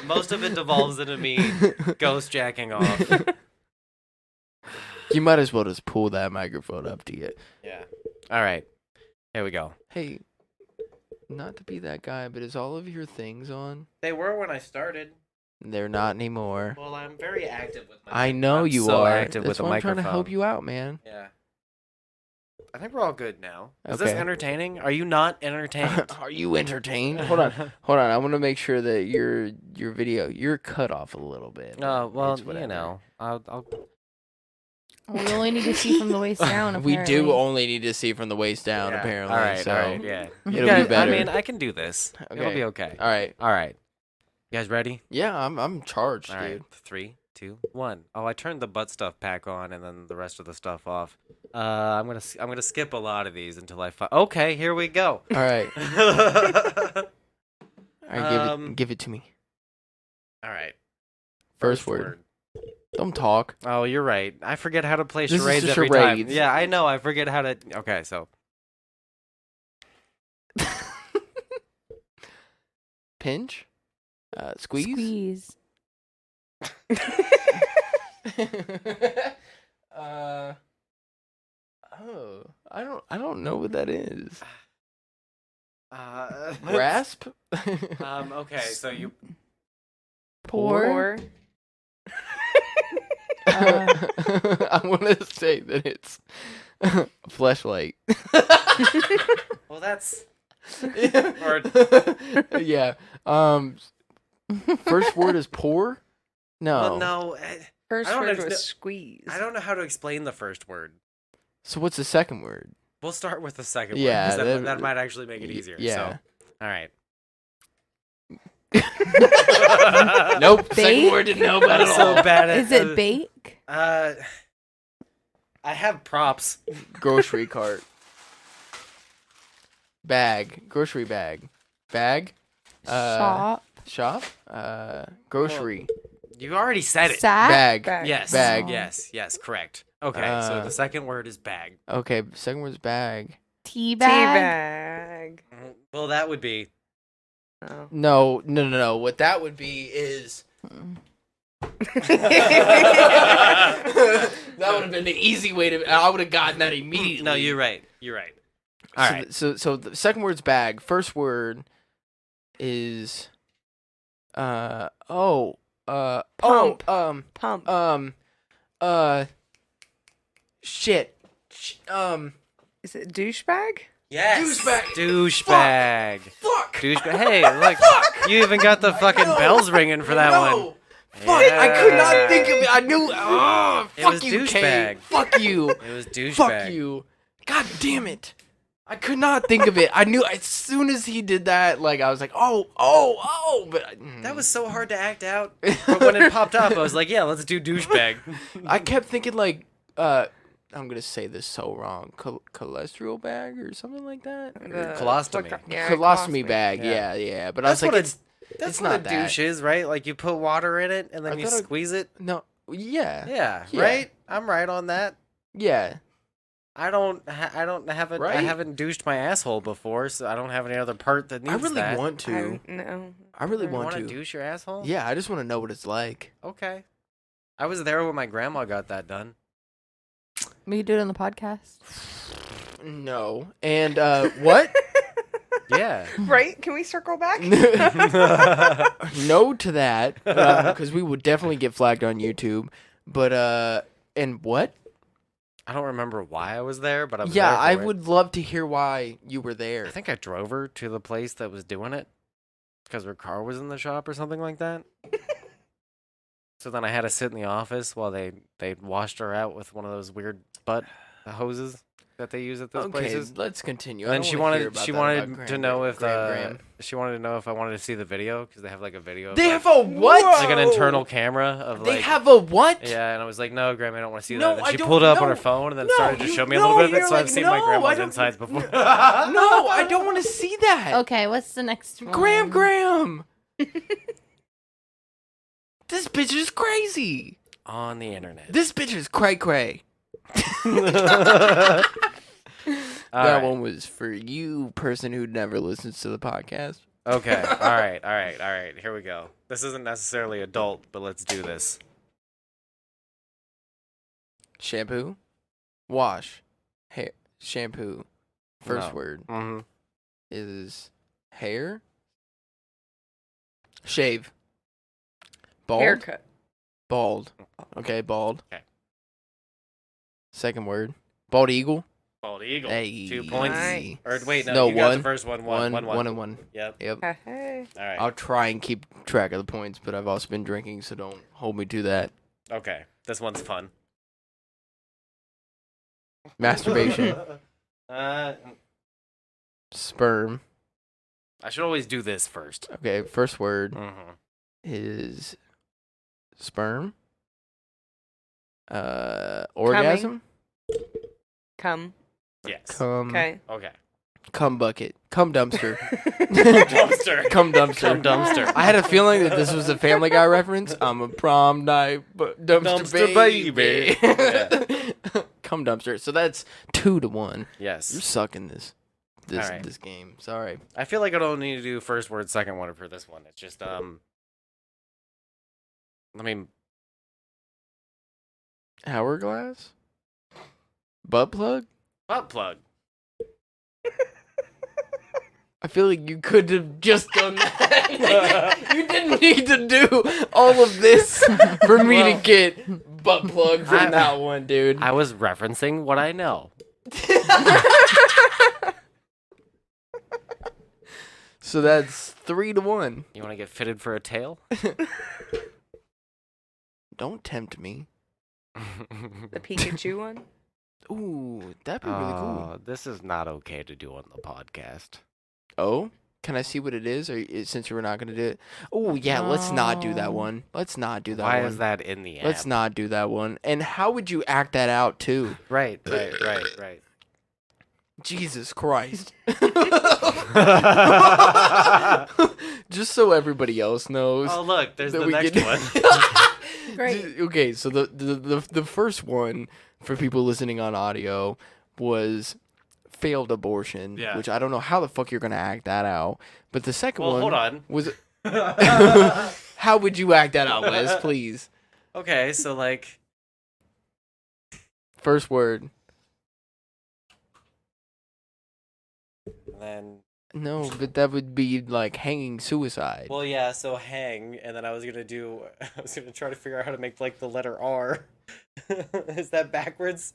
Most of it devolves into me ghost jacking off. You might as well just pull that microphone up to you. Yeah. All right. Here we go. Hey, not to be that guy, but is all of your things on? They were when I started. They're not anymore. Well, I'm very active with my I know you so are. active That's with the why I'm microphone. trying to help you out, man. Yeah. I think we're all good now. Is Okay. this entertaining? Are you not entertained? Are you entertained? Hold on. I want to make sure that your video, you're cut off a little bit. Well, It's whatever. I'll We only need to see from the waist down. We do apparently. only need to see from the waist down, Yeah. apparently. All right, so all right, yeah. It'll guys, be better. I mean, I can do this. It'll Okay. be okay. All right. All right. You guys ready? Yeah, I'm charged, All right. dude. 3, 2, 1. Oh, I turned the butt stuff back on and then the rest of the stuff off. I'm gonna skip a lot of these until I find. Okay, here we go. All right. All right, give it to me. All right. First word. Don't talk. Oh, you're right. I forget how to play This is charades a every time. charades. Yeah, I know. I forget how to. Okay, so Pinch. Squeeze. Oh, I don't know what that is. Grasp. Okay, so you Pour. I want to say that it's a fleshlight. Well, that's Yeah. First word is pour. No. Well, no. First I don't word know- was squeeze. I don't know how to explain the first word. So what's the second word? We'll start with the second Yeah, word. 'Cause that- that might actually make it easier. yeah. So, all right. Nope. Bake? Second word didn't know about I'm it so all. bad at Is it bake? I have props. Grocery cart. Bag. Grocery bag. Bag. Shop. Shop. Grocery. You already said it. Sack? Bag. Yes. Bag. Yes. Correct. Okay. So the second word is bag. Okay. Second word is bag. Tea bag? Bag. Well, that would be. Oh. No. What that would be is. That would have been the easy way to. I would have gotten that immediately. No, you're right. All right. So the second word's bag. First word is. Pump. Shit. Is it douchebag? Yes. Douchebag. Douchebag. Fuck. Douchebag. Hey, look. You even got the fucking bells ringing for that one. Fuck! I could not think of it. I knew. Oh, It fuck was you, Kay. douchebag. Fuck you. It was douchebag. Fuck you. God damn it. I could not think of it. I knew as soon as he did that, like, I was like, oh, but That was so hard to act out. But when it popped up, I was like, yeah, let's do douchebag. I kept thinking, like, I'm going to say this so wrong. Cholesterol bag or something like that? Colostomy. Yeah, Colostomy bag, Yeah. yeah. But That's I was what like, That's it's what not a that. douche is, right? Like you put water in it and then I you thought it- squeeze it. No, yeah. Yeah, Yeah. right. I'm right on that. Yeah. I haven't douched my asshole before, so I don't have any other part that needs I really that. want to. No. I really You want want to. to douche your asshole? Yeah, I just want to know what it's like. Okay. I was there when my grandma got that done. We could do it on the podcast. No. And what? Yeah. Right? Can we circle back? No to that, because we would definitely get flagged on YouTube. But and what? I don't remember why I was there, but I was Yeah, there for I it. would love to hear why you were there. I think I drove her to the place that was doing it because her car was in the shop or something like that. So then I had to sit in the office while they washed her out with one of those weird butt hoses that they use at those Okay, places. let's continue. And I then don't she wanna hear wanted about she that wanted about to know if Graham. she wanted to know if I wanted to see the video because they have like a video. Of, They like, have a what? like an internal camera of They like. have a what? Yeah, and I was like, no, Graham, I don't want to see No, that. And I she don't- pulled it up on no. her phone and then No, started to you- show me a no, little bit of it. you're So I've like, seen my no, I grandma's don't- insides before. No, I don't want to see that. Okay, what's the next one? Graham. This bitch is crazy. On the internet. This bitch is cray cray. All That right. one was for you, person who never listens to the podcast. Okay. All right. Here we go. This isn't necessarily adult, but let's do this. Shampoo, wash, hair, shampoo. First No. word Mm-hmm. is hair, shave, bald, Haircut. bald. Okay, bald. Okay. Second word, bald eagle. Bald eagle. Hey. 2 points. Nice. Or wait, no, No, you got the one. first one. One One. and one. Yep. Yep. Hey. All right. I'll try and keep track of the points, but I've also been drinking, so don't hold me to that. Okay. This one's fun. Masturbation, I sperm. should always do this first. Okay, first word Mm-hmm. is sperm. Orgasm. Come. Yes. Cum. Okay. Okay. Cum bucket. Cum dumpster. Dumpster. Cum dumpster. Cum dumpster. I had a feeling that this was a Family Guy reference. I'm a prom night dumpster, Dumpster baby. baby. Cum dumpster. So that's 2-1. You're Yes. sucking this. Alright. this game. Sorry. I feel like I don't need to do first word, second word for this one. It's just I mean, Hourglass? Butt plug? butt plug. I feel like you could have just done that. You didn't need to do all of this for me to get butt plug from that one, dude. I was referencing what I know. So that's 3-1. You want to get fitted for a tail? Don't tempt me. The Pikachu one? Ooh, that'd be really cool. This is not okay to do on the podcast. Oh? Can I see what it is? Or since we're not going to do it? Oh, yeah, let's not do that one. Let's not do that Why one. is that in the app? Let's not do that one. And how would you act that out, too? Right. Jesus Christ. Just so everybody else knows. Oh, look, there's that the we next get- one. Great. Okay, so the first one for people listening on audio was failed abortion, Yeah. which I don't know how the fuck you're gonna act that out. But the second Well, one hold on. was how would you act that out, Wes? Please. Okay, so like First word. then. No, but that would be like hanging suicide. Well, yeah. So hang, and then I was gonna try to figure out how to make like the letter R. Is that backwards?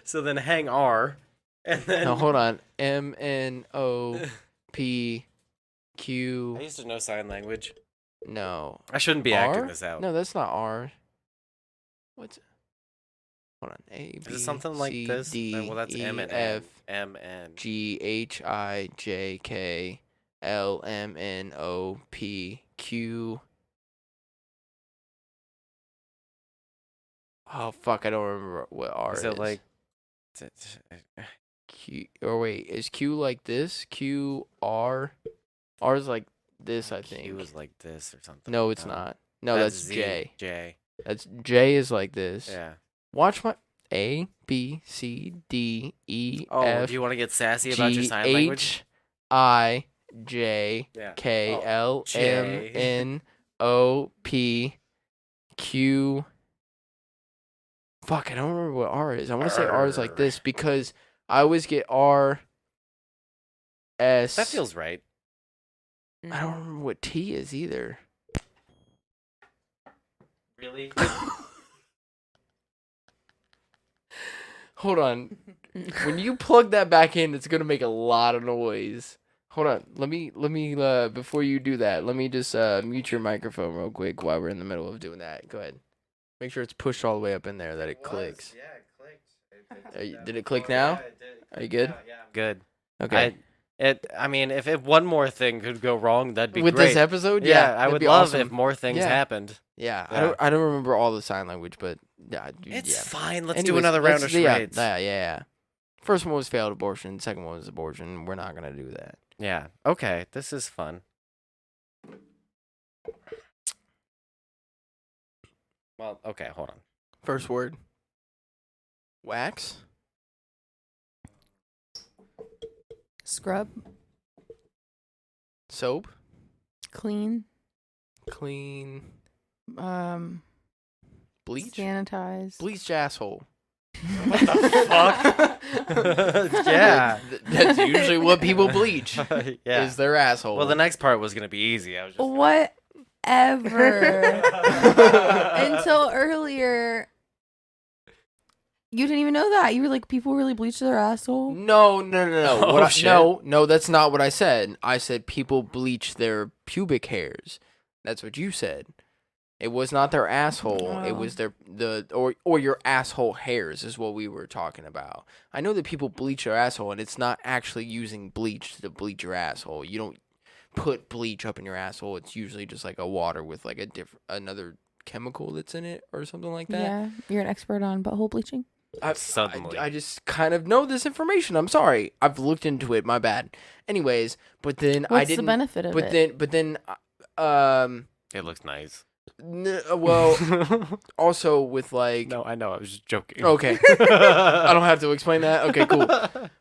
So then hang R, and then. No, hold on. MNOPQ. I used to know sign language. No. I shouldn't be acting this out. No, that's not R. What's? Hold on. A, B, Is it something like C, this? D, Well, that's E, M and F, N. M N. G, H, I, J, K, L, M, N, O, P, Q. Oh, fuck. I don't remember what R is. Is it like? Q? Or wait, is Q like this? Q, R? R is like this, I think. Q was like this or something. No, it's not. No, that's Z, J. J. That's J is like this. Yeah. Watch my A, B, C, D, E, Oh, F, do you want to get sassy about your G, sign language? H, I, J, Yeah. K, Oh, L, J. M, N, O, P, Q. Fuck, I don't remember what R is. I want to say R is like this because I always get R, S. That feels right. I don't remember what T is either. Really? Hold on. When you plug that back in, it's gonna make a lot of noise. Hold on. Let me before you do that, let me just mute your microphone real quick while we're in the middle of doing that. Go ahead. Make sure it's pushed all the way up in there that it clicks. Yeah, it clicked. Did it click now? Yeah, it did. Are you good? Yeah, I'm good. Okay. I mean, if one more thing could go wrong, that'd be With great. this episode? Yeah, Yeah, I that'd would be love awesome. if more things Yeah. happened. Yeah. Yeah. I don't remember all the sign language, but yeah, It's yeah. fine. Let's do Anyways, another round of yeah, charades. Yeah. First one was failed abortion. Second one was abortion. We're not gonna do that. Yeah. Okay. This is fun. Well, okay. Hold on. First word. Wax. Scrub. Soap. Clean. Clean. Bleach. Sanitize. Bleached asshole. What the fuck? Yeah. That's usually what people bleach. Yeah. Is their asshole. Well, the next part was gonna be easy. I was just. Whatever. Until earlier, you didn't even know that. You were like, people really bleach their asshole. No. Oh, What shit. no, that's not what I said. I said people bleach their pubic hairs. That's what you said. It was not their asshole. It was their or your asshole hairs is what we were talking about. I know that people bleach their asshole, and it's not actually using bleach to bleach your asshole. You don't put bleach up in your asshole. It's usually just like a water with like another chemical that's in it or something like that. Yeah, you're an expert on butthole bleaching. Suddenly. I just kind of know this information. I'm sorry. I've looked into it. My bad. Anyways, but then I What's didn't. the benefit of but it? then, It looks nice. Well, also with like. No, I know. I was just joking. Okay. I don't have to explain that. Okay, cool.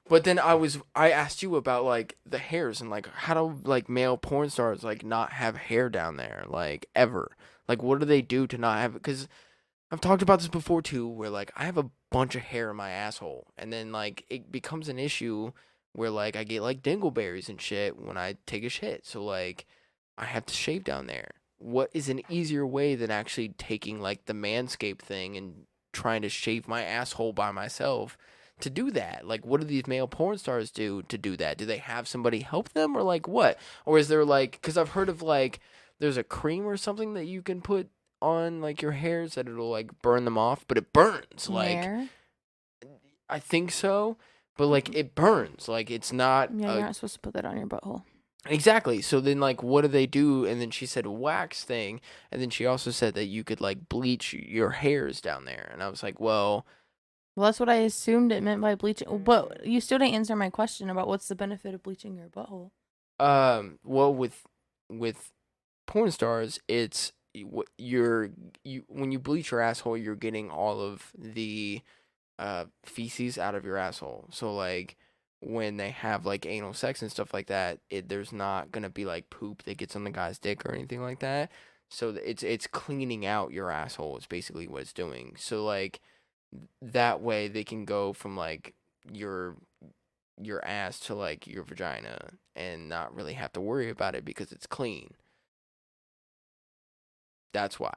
But then I asked you about like the hairs and like how do like male porn stars like not have hair down there like ever? Like what do they do to not have it? Because I've talked about this before too, where like I have a bunch of hair in my asshole, and then like it becomes an issue where like I get like dingleberries and shit when I take a shit. So like I have to shave down there. What is an easier way than actually taking like the Manscaped thing and trying to shave my asshole by myself to do that? Like what do these male porn stars do to do that? Do they have somebody help them or like what? Or is there like, because I've heard of like there's a cream or something that you can put on like your hairs that it'll like burn them off, but it burns like Hair? I think so, but like it burns like it's not Yeah, you're not supposed to put that on your butthole. Exactly. So then, like, what do they do? And then she said wax thing. And then she also said that you could, like, bleach your hairs down there. And I was like, well, that's what I assumed it meant by bleaching. But you still didn't answer my question about what's the benefit of bleaching your butthole. well, with porn stars, it's when you bleach your asshole, you're getting all of the feces out of your asshole. So, like, when they have like anal sex and stuff like that, there's not gonna be like poop that gets on the guy's dick or anything like that. So it's cleaning out your asshole is basically what it's doing. So like that way they can go from like your ass to like your vagina and not really have to worry about it because it's clean. That's why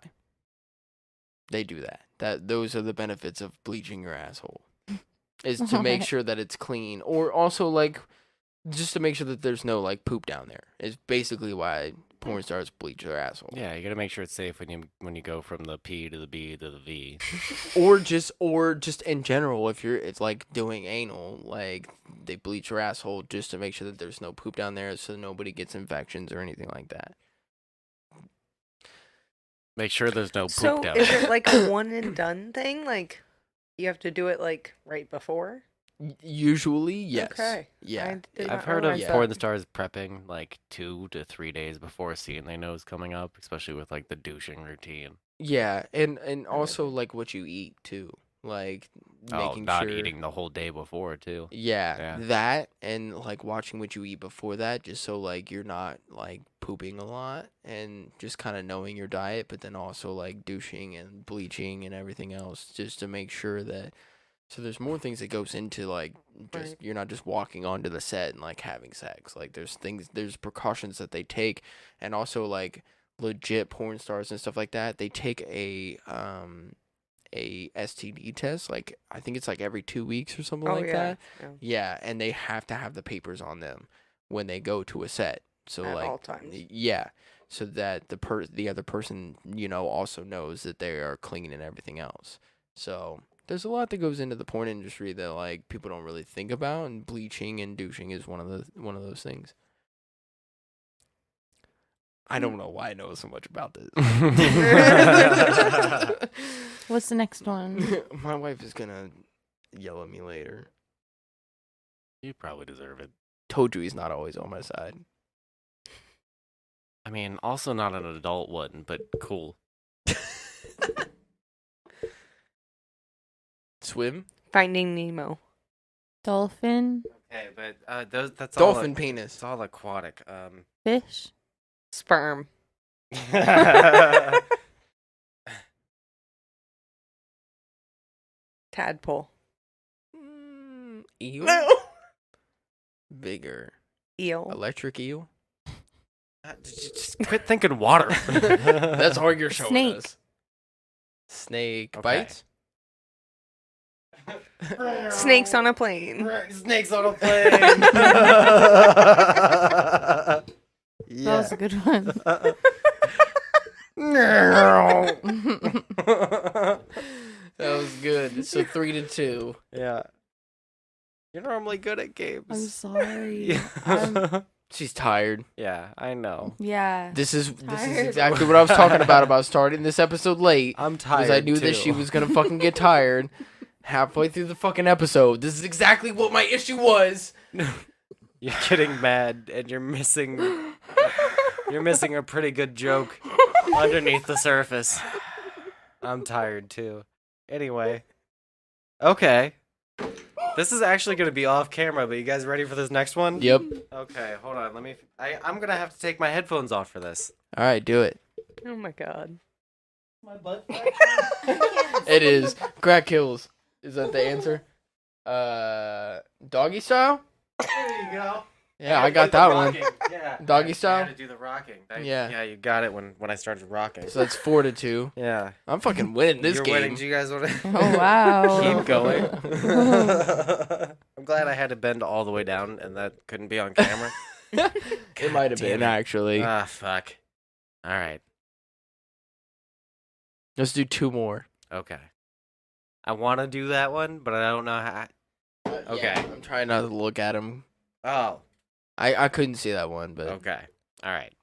they do that. Those are the benefits of bleaching your asshole. Is to make sure that it's clean, or also like just to make sure that there's no like poop down there. Is basically why porn stars bleach their asshole. Yeah, you gotta make sure it's safe when you go from the P to the B to the V. or just in general, if it's like doing anal, like they bleach your asshole just to make sure that there's no poop down there, so nobody gets infections or anything like that. Make sure there's no poop So down is there. it like a one and done thing? Like you have to do it like right before? Usually, yes. Okay. Yeah. I've heard of porn stars prepping like 2 to 3 days before a scene they know is coming up, especially with like the douching routine. Yeah, and also like what you eat too, like making not sure eating the whole day before too. Yeah, that and like watching what you eat before that, just so like you're not like pooping a lot and just kind of knowing your diet, but then also like douching and bleaching and everything else, just to make sure that. So there's more things that goes into like just you're not just walking onto the set and like having sex. Like there's precautions that they take, and also like legit porn stars and stuff like that. They take a STD test. Like I think it's like every 2 weeks or something like that. Yeah, and they have to have the papers on them when they go to a set. So At like all times. Yeah, so that the other person also knows that they are clean and everything else. So. There's a lot that goes into the porn industry that like people don't really think about, and bleaching and douching is one of those things. I don't know why I know so much about this. What's the next one? My wife is gonna yell at me later. You probably deserve it. Told you he's not always on my side. I mean, also not an adult one, but cool. Swim? Finding Nemo. Dolphin. Okay, but that's dolphin all penis. It's all aquatic. Fish. Sperm. Tadpole. Eel? No. Bigger. Eel. Electric eel? Just quit thinking water. That's all you're showing Snake. us. Snake Okay. bites? Snakes on a plane. Snakes on a plane. That was a good one. That was good. So 3-2. Yeah. You're normally good at games. I'm sorry. She's tired. Yeah, I know. Yeah. This is Tired. exactly what I was talking about starting this episode late. I'm tired. Because I knew that too. she was gonna fucking get tired halfway through the fucking episode. This is exactly what my issue was. You're getting mad and you're missing a pretty good joke. underneath the surface. I'm tired too. Anyway. Okay. This is actually going to be off camera, but you guys ready for this next one? Yep. Okay, hold on. I'm going to have to take my headphones off for this. All right, do it. Oh my god. My butt. It is. Crack kills. Is that the answer? Doggy style? There you go. Yeah, I got that one. Yeah. Doggy style? I had to do the rocking. Yeah. Yeah, you got it when I started rocking. So that's 4-2. Yeah. I'm fucking winning this You're game. winning. Do you guys want to Oh, wow. keep going? I'm glad I had to bend all the way down and that couldn't be on camera. It might have been, actually. Ah, fuck. All right. Let's do 2 more. Okay. I want to do that one, but I don't know how. Okay. Yeah, I'm trying not to look at him. Oh. I couldn't see that one, but Okay. All right.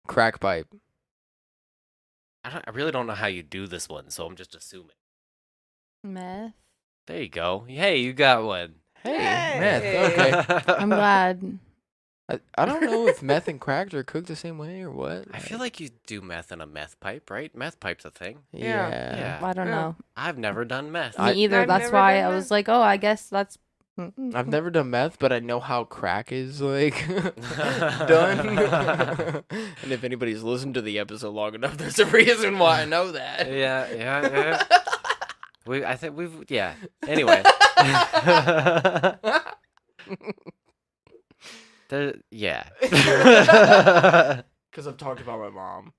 crack pipe. I really don't know how you do this one, so I'm just assuming. Meth. There you go. Hey, you got one. Hey, meth. Okay. I'm glad. I don't know if meth and crack are cooked the same way or what. I feel like you do meth in a meth pipe, right? Meth pipe's a thing. Yeah. I don't know. I've never done meth. Me either. I've That's never why done I was like, oh, I guess that's. I've never done meth, but I know how crack is like done. And if anybody's listened to the episode long enough, there's a reason why I know that. Yeah. I think we've. Yeah. Anyway. Yeah. Because I've talked about my mom.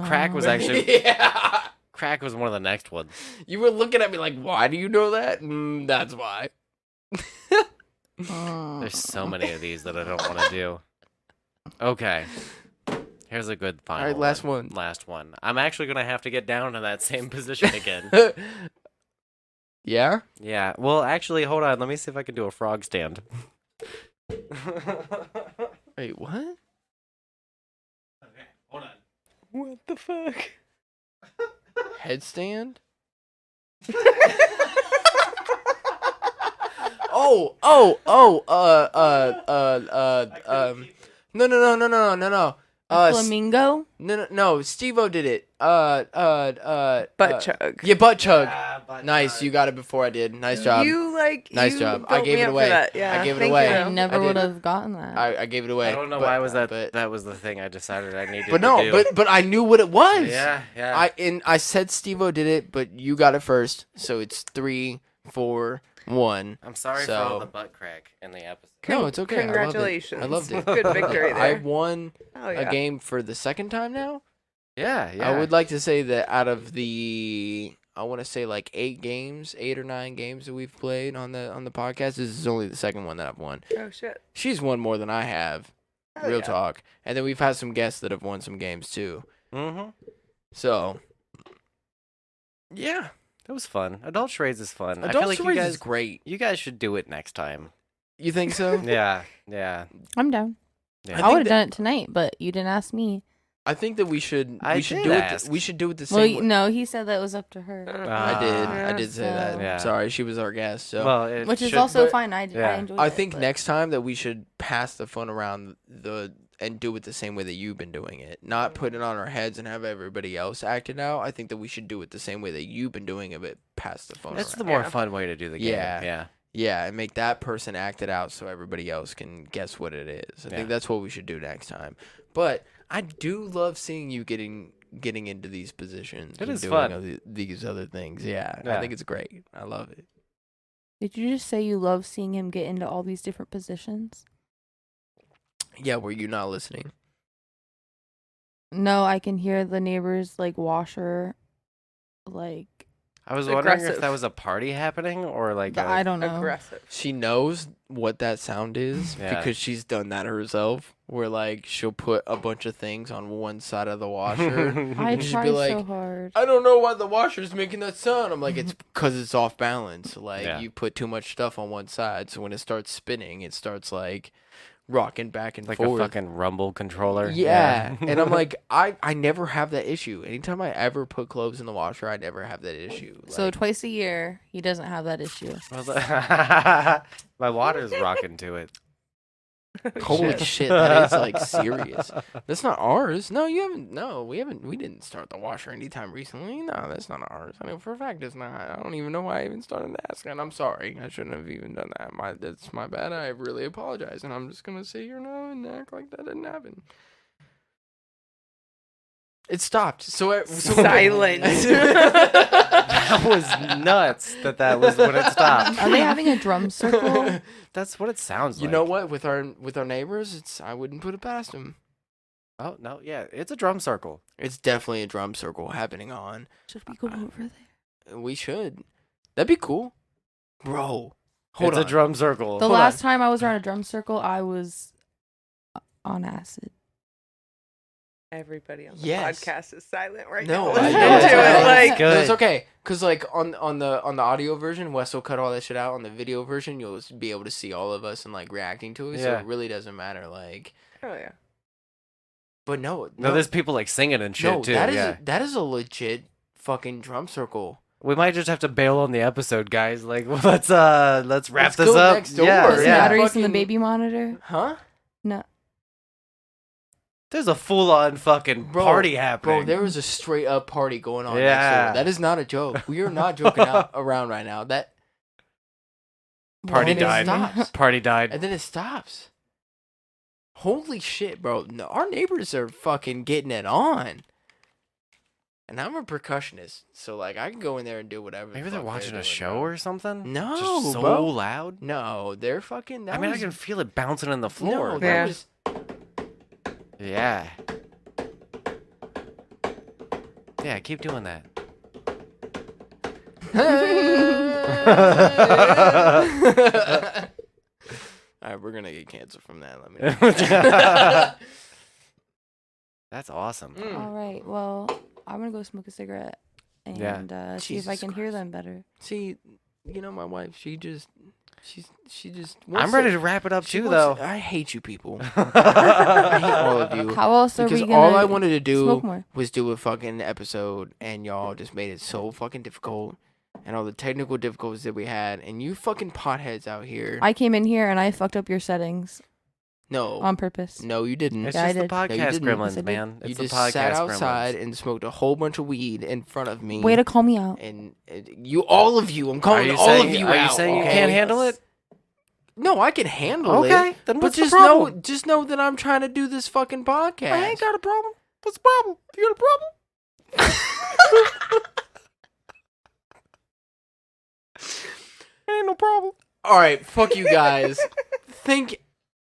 Crack was actually. Yeah. Crack was one of the next ones. You were looking at me like, why do you know that? That's why. There's so many of these that I don't want to do. Okay. Here's a good final. All right, last one. Last one. I'm actually going to have to get down to that same position again. Yeah? Yeah. Well, actually, hold on. Let me see if I can do a frog stand. Wait, what? Okay, hold on. What the fuck? Headstand? No. Flamingo? No, Steve-O did it. Butt chug. Yeah, butt chug. Butt Nice, chug. you got it before I did. Nice job. Nice job. I gave it away. Yeah, I gave it thank away. you. I never did. would have gotten that. I gave it away. I don't know why was that. That was the thing I decided I needed. But to no, do. but I knew what it was. Yeah. I said Steve-O did it, but you got it first, so it's 3, 4, 1. I'm sorry for all the butt crack in the episode. No, it's okay. Congratulations. I loved it. Good victory there. I won Oh, a yeah. game for the second time now. Yeah. I would like to say that out of the, I want to say like 8 or 9 games that we've played on the podcast, this is only the second one that I've won. Oh shit. She's won more than I have. Oh, Real yeah. talk. And then we've had some guests that have won some games too. Mm-hmm. So, yeah. It was fun. Adult Charades is fun. I Adult feel like you Charades guys, is great. You guys should do it next time. You think so? Yeah. I'm down. Yeah. I would have done it tonight, but you didn't ask me. I think that we should I do did it. ask. We should do it the same Well, way. no, he said that was up to her. I did say that. Yeah. Sorry, she was our guest. So, Well, Which is should- also but fine. I enjoyed it. I think but- next time that we should pass the fun around and do it the same way that you've been doing it. Not put it on our heads and have everybody else act it out. I think that we should do it the same way that you've been doing it, but pass the fun That's around. the more fun way to do the game. Yeah. Yeah, and make that person act it out so everybody else can guess what it is. I think that's what we should do next time. But I do love seeing you getting into these positions. It and is doing fun. These other things. Yeah, I Yeah. think it's great. I love it. Did you just say you love seeing him get into all these different positions? Yeah, were you not listening? No, I can hear the neighbors like washer, like I was wondering if Aggressive. that was a party happening or like I don't know. Aggressive. She knows what that sound is Yeah. because she's done that herself. Where like she'll put a bunch of things on one side of the washer. I and she'd try be like, so hard. I don't know why the washer's making that sound. I'm like, it's because it's off balance. Like Yeah. you put too much stuff on one side, so when it starts spinning, it starts like rocking back and like forth. a fucking rumble controller. Yeah. And I'm like, I never have that issue. Anytime I ever put clothes in the washer, I never have that issue. So Like, twice a year, he doesn't have that issue. My water's rocking to it. Holy shit, that is like serious. That's not ours. No, you haven't. No, we haven't. We didn't start the washer anytime recently. No, that's not ours. I know for a fact it's not. I don't even know why I even started asking. I'm sorry. I shouldn't have even done that. That's my bad. I really apologize. And I'm just gonna sit here now and act like that didn't happen. It stopped. So Silent. That was nuts. That was when it stopped. Are they having a drum circle? That's what it sounds like. You know what? With our neighbors, I wouldn't put it past them. Oh no, yeah, it's a drum circle. It's definitely a drum circle happening on. Should we go over there? We should. That'd be cool, bro. Hold It's on. a drum circle. The last time I was around a drum circle, I was on acid. Everybody on the Yes. podcast is silent right No, now. I Let's know. get to it. Like, Good. It's okay, cause like on the audio version, Wes will cut all that shit out. On the video version, you'll be able to see all of us and like reacting to it. So Yeah. it really doesn't matter. Like, oh yeah. but no, No, there's people like singing and shit no, too. that is a legit fucking drum circle. We might just have to bail on the episode, guys. Like, let's wrap Let's this go up. next door. Yeah, There's yeah. batteries in the Fucking- baby monitor. Huh? No. There's a full-on fucking party happening. Bro, there was a straight up party going on. Yeah. Next door. That is not a joke. We are not joking around right now. That Party and then it died. stops. Party died. And then it stops. Holy shit, bro. No, our neighbors are fucking getting it on. And I'm a percussionist, so like I can go in there and do whatever. Maybe the they're fuck watching a doing, show bro. or something. No, just so bro. loud. No, they're fucking. I mean, I can feel it bouncing on the floor. No, that was. Yeah. Yeah, keep doing that. All right, we're gonna get canceled from that. Let me. That's awesome. All right. Well, I'm gonna go smoke a cigarette and see if I Jesus can hear them better. See, you know my wife. She just. I'm ready to wrap it up she too, wants- though. I hate you people. I hate all of you. How else are because we all gonna I wanted to smoke do more? was do a fucking episode, and y'all just made it so fucking difficult, and all the technical difficulties that we had, and you fucking potheads out here. I came in here and I fucked up your settings No. on purpose. No, you didn't. It's Yeah, I just the did. No, you podcast didn't. gremlins, Yes, I did. man. You It's the just podcast sat outside gremlins. and smoked a whole bunch of weed in front of me. Way to call me out. And you, all of you, I'm calling you all saying- of you are you out. saying you okay? can't handle it? No, I can handle it. Okay, then but what's the just problem? just know that I'm trying to do this fucking podcast. I ain't got a problem. What's the problem? You got a problem? Ain't no problem. All right, fuck you guys. Thank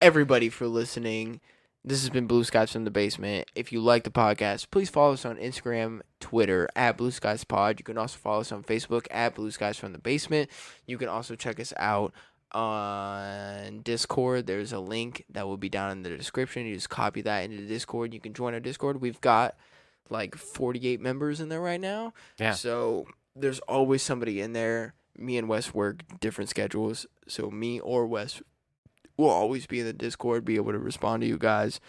everybody for listening. This has been Blue Skies from the Basement. If you like the podcast, please follow us on Instagram, Twitter, at Blue Skies Pod. You can also follow us on Facebook, at Blue Skies from the Basement. You can also check us out on Discord. There's a link that will be down in the description. You just copy that into the Discord. You can join our Discord. We've got like 48 members in there right now. Yeah. So there's always somebody in there. Me and Wes work different schedules. So me or Wes will always be in the Discord, be able to respond to you guys,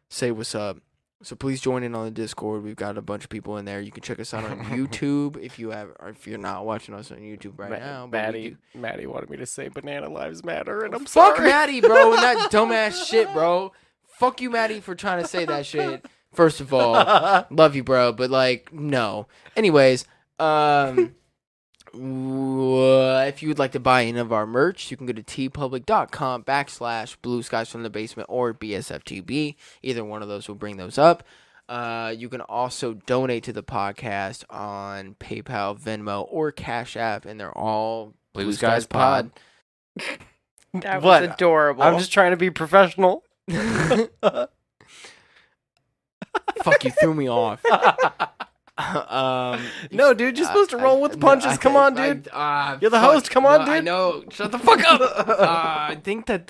say what's up. So please join in on the Discord. We've got a bunch of people in there. You can check us out on YouTube if you have, or if you're not watching us on YouTube right now. But we do. Maddie wanted me to say Banana Lives Matter, and I'm Fuck sorry. Maddie, bro, and that dumbass shit, bro. Fuck you, Maddie, for trying to say that shit. First of all, love you, bro, but like, no. Anyways, if you would like to buy any of our merch, you can go to tpublic.com/Blue Skies from the Basement or BSFTB. Either one of those will bring those up. You can also donate to the podcast on PayPal, Venmo, or Cash App, and they're all Blue Skies Pod. That What? was adorable. I'm just trying to be professional. Fuck, you threw me off. No, dude, you're supposed to roll with the punches. Come on, dude. You're the host. Come on, dude. I know. Shut the fuck up. I think that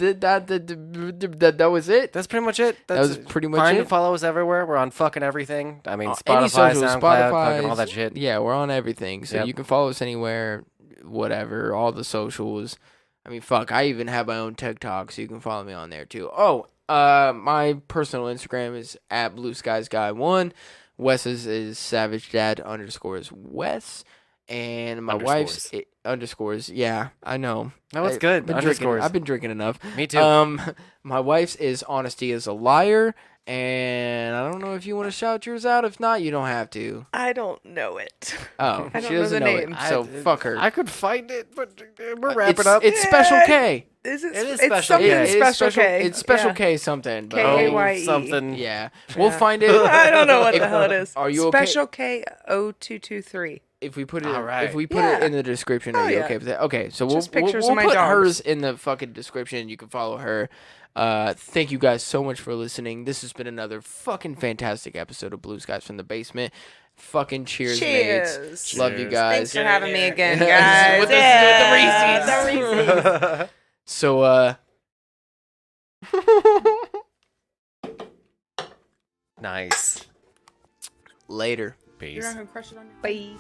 was it. That's pretty much it. That That's was pretty much Find it. and follow us everywhere. We're on fucking everything. I mean, Any Spotify, social, SoundCloud, fucking all Spotify, that shit. Yeah, we're on everything. So Yep. you can follow us anywhere, whatever, all the socials. I mean, fuck, I even have my own TikTok, so you can follow me on there too. Oh, my personal Instagram is @BlueSkiesGuy1. Wes's is SavageDad_Wes. and my wife's underscores. Yeah, I know. No, it's good. Underscores. I've been drinking enough. Me too. My wife's is honesty is a liar, and I don't know if you want to shout yours out. If not, you don't have to. I don't know it. Oh, I don't she know doesn't the know name. it. So fuck her. I could find it, but we're wrapping up. It's Special K. Is it? It is It's Special something K. Special K. It's Special Yeah. K something. But K-A-Y-E. something. Yeah, we'll Yeah. find it. I don't know what the hell it is. Are you okay? Special K 0223. If we put it, All right. if we put Yeah. it in the description, are Oh, you yeah. okay with that? Okay, so Just we'll pictures of my put dogs. hers in the fucking description. You can follow her. Thank you guys so much for listening. This has been another fucking fantastic episode of Blue Skies from the Basement. Fucking cheers, mates. Cheers. Love you guys. Thanks for having me again, This is guys. what this is with the Reese's. The Reese's. So, Nice. later. Peace. You're not gonna crush it on your Bye.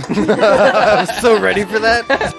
I'm so ready for that.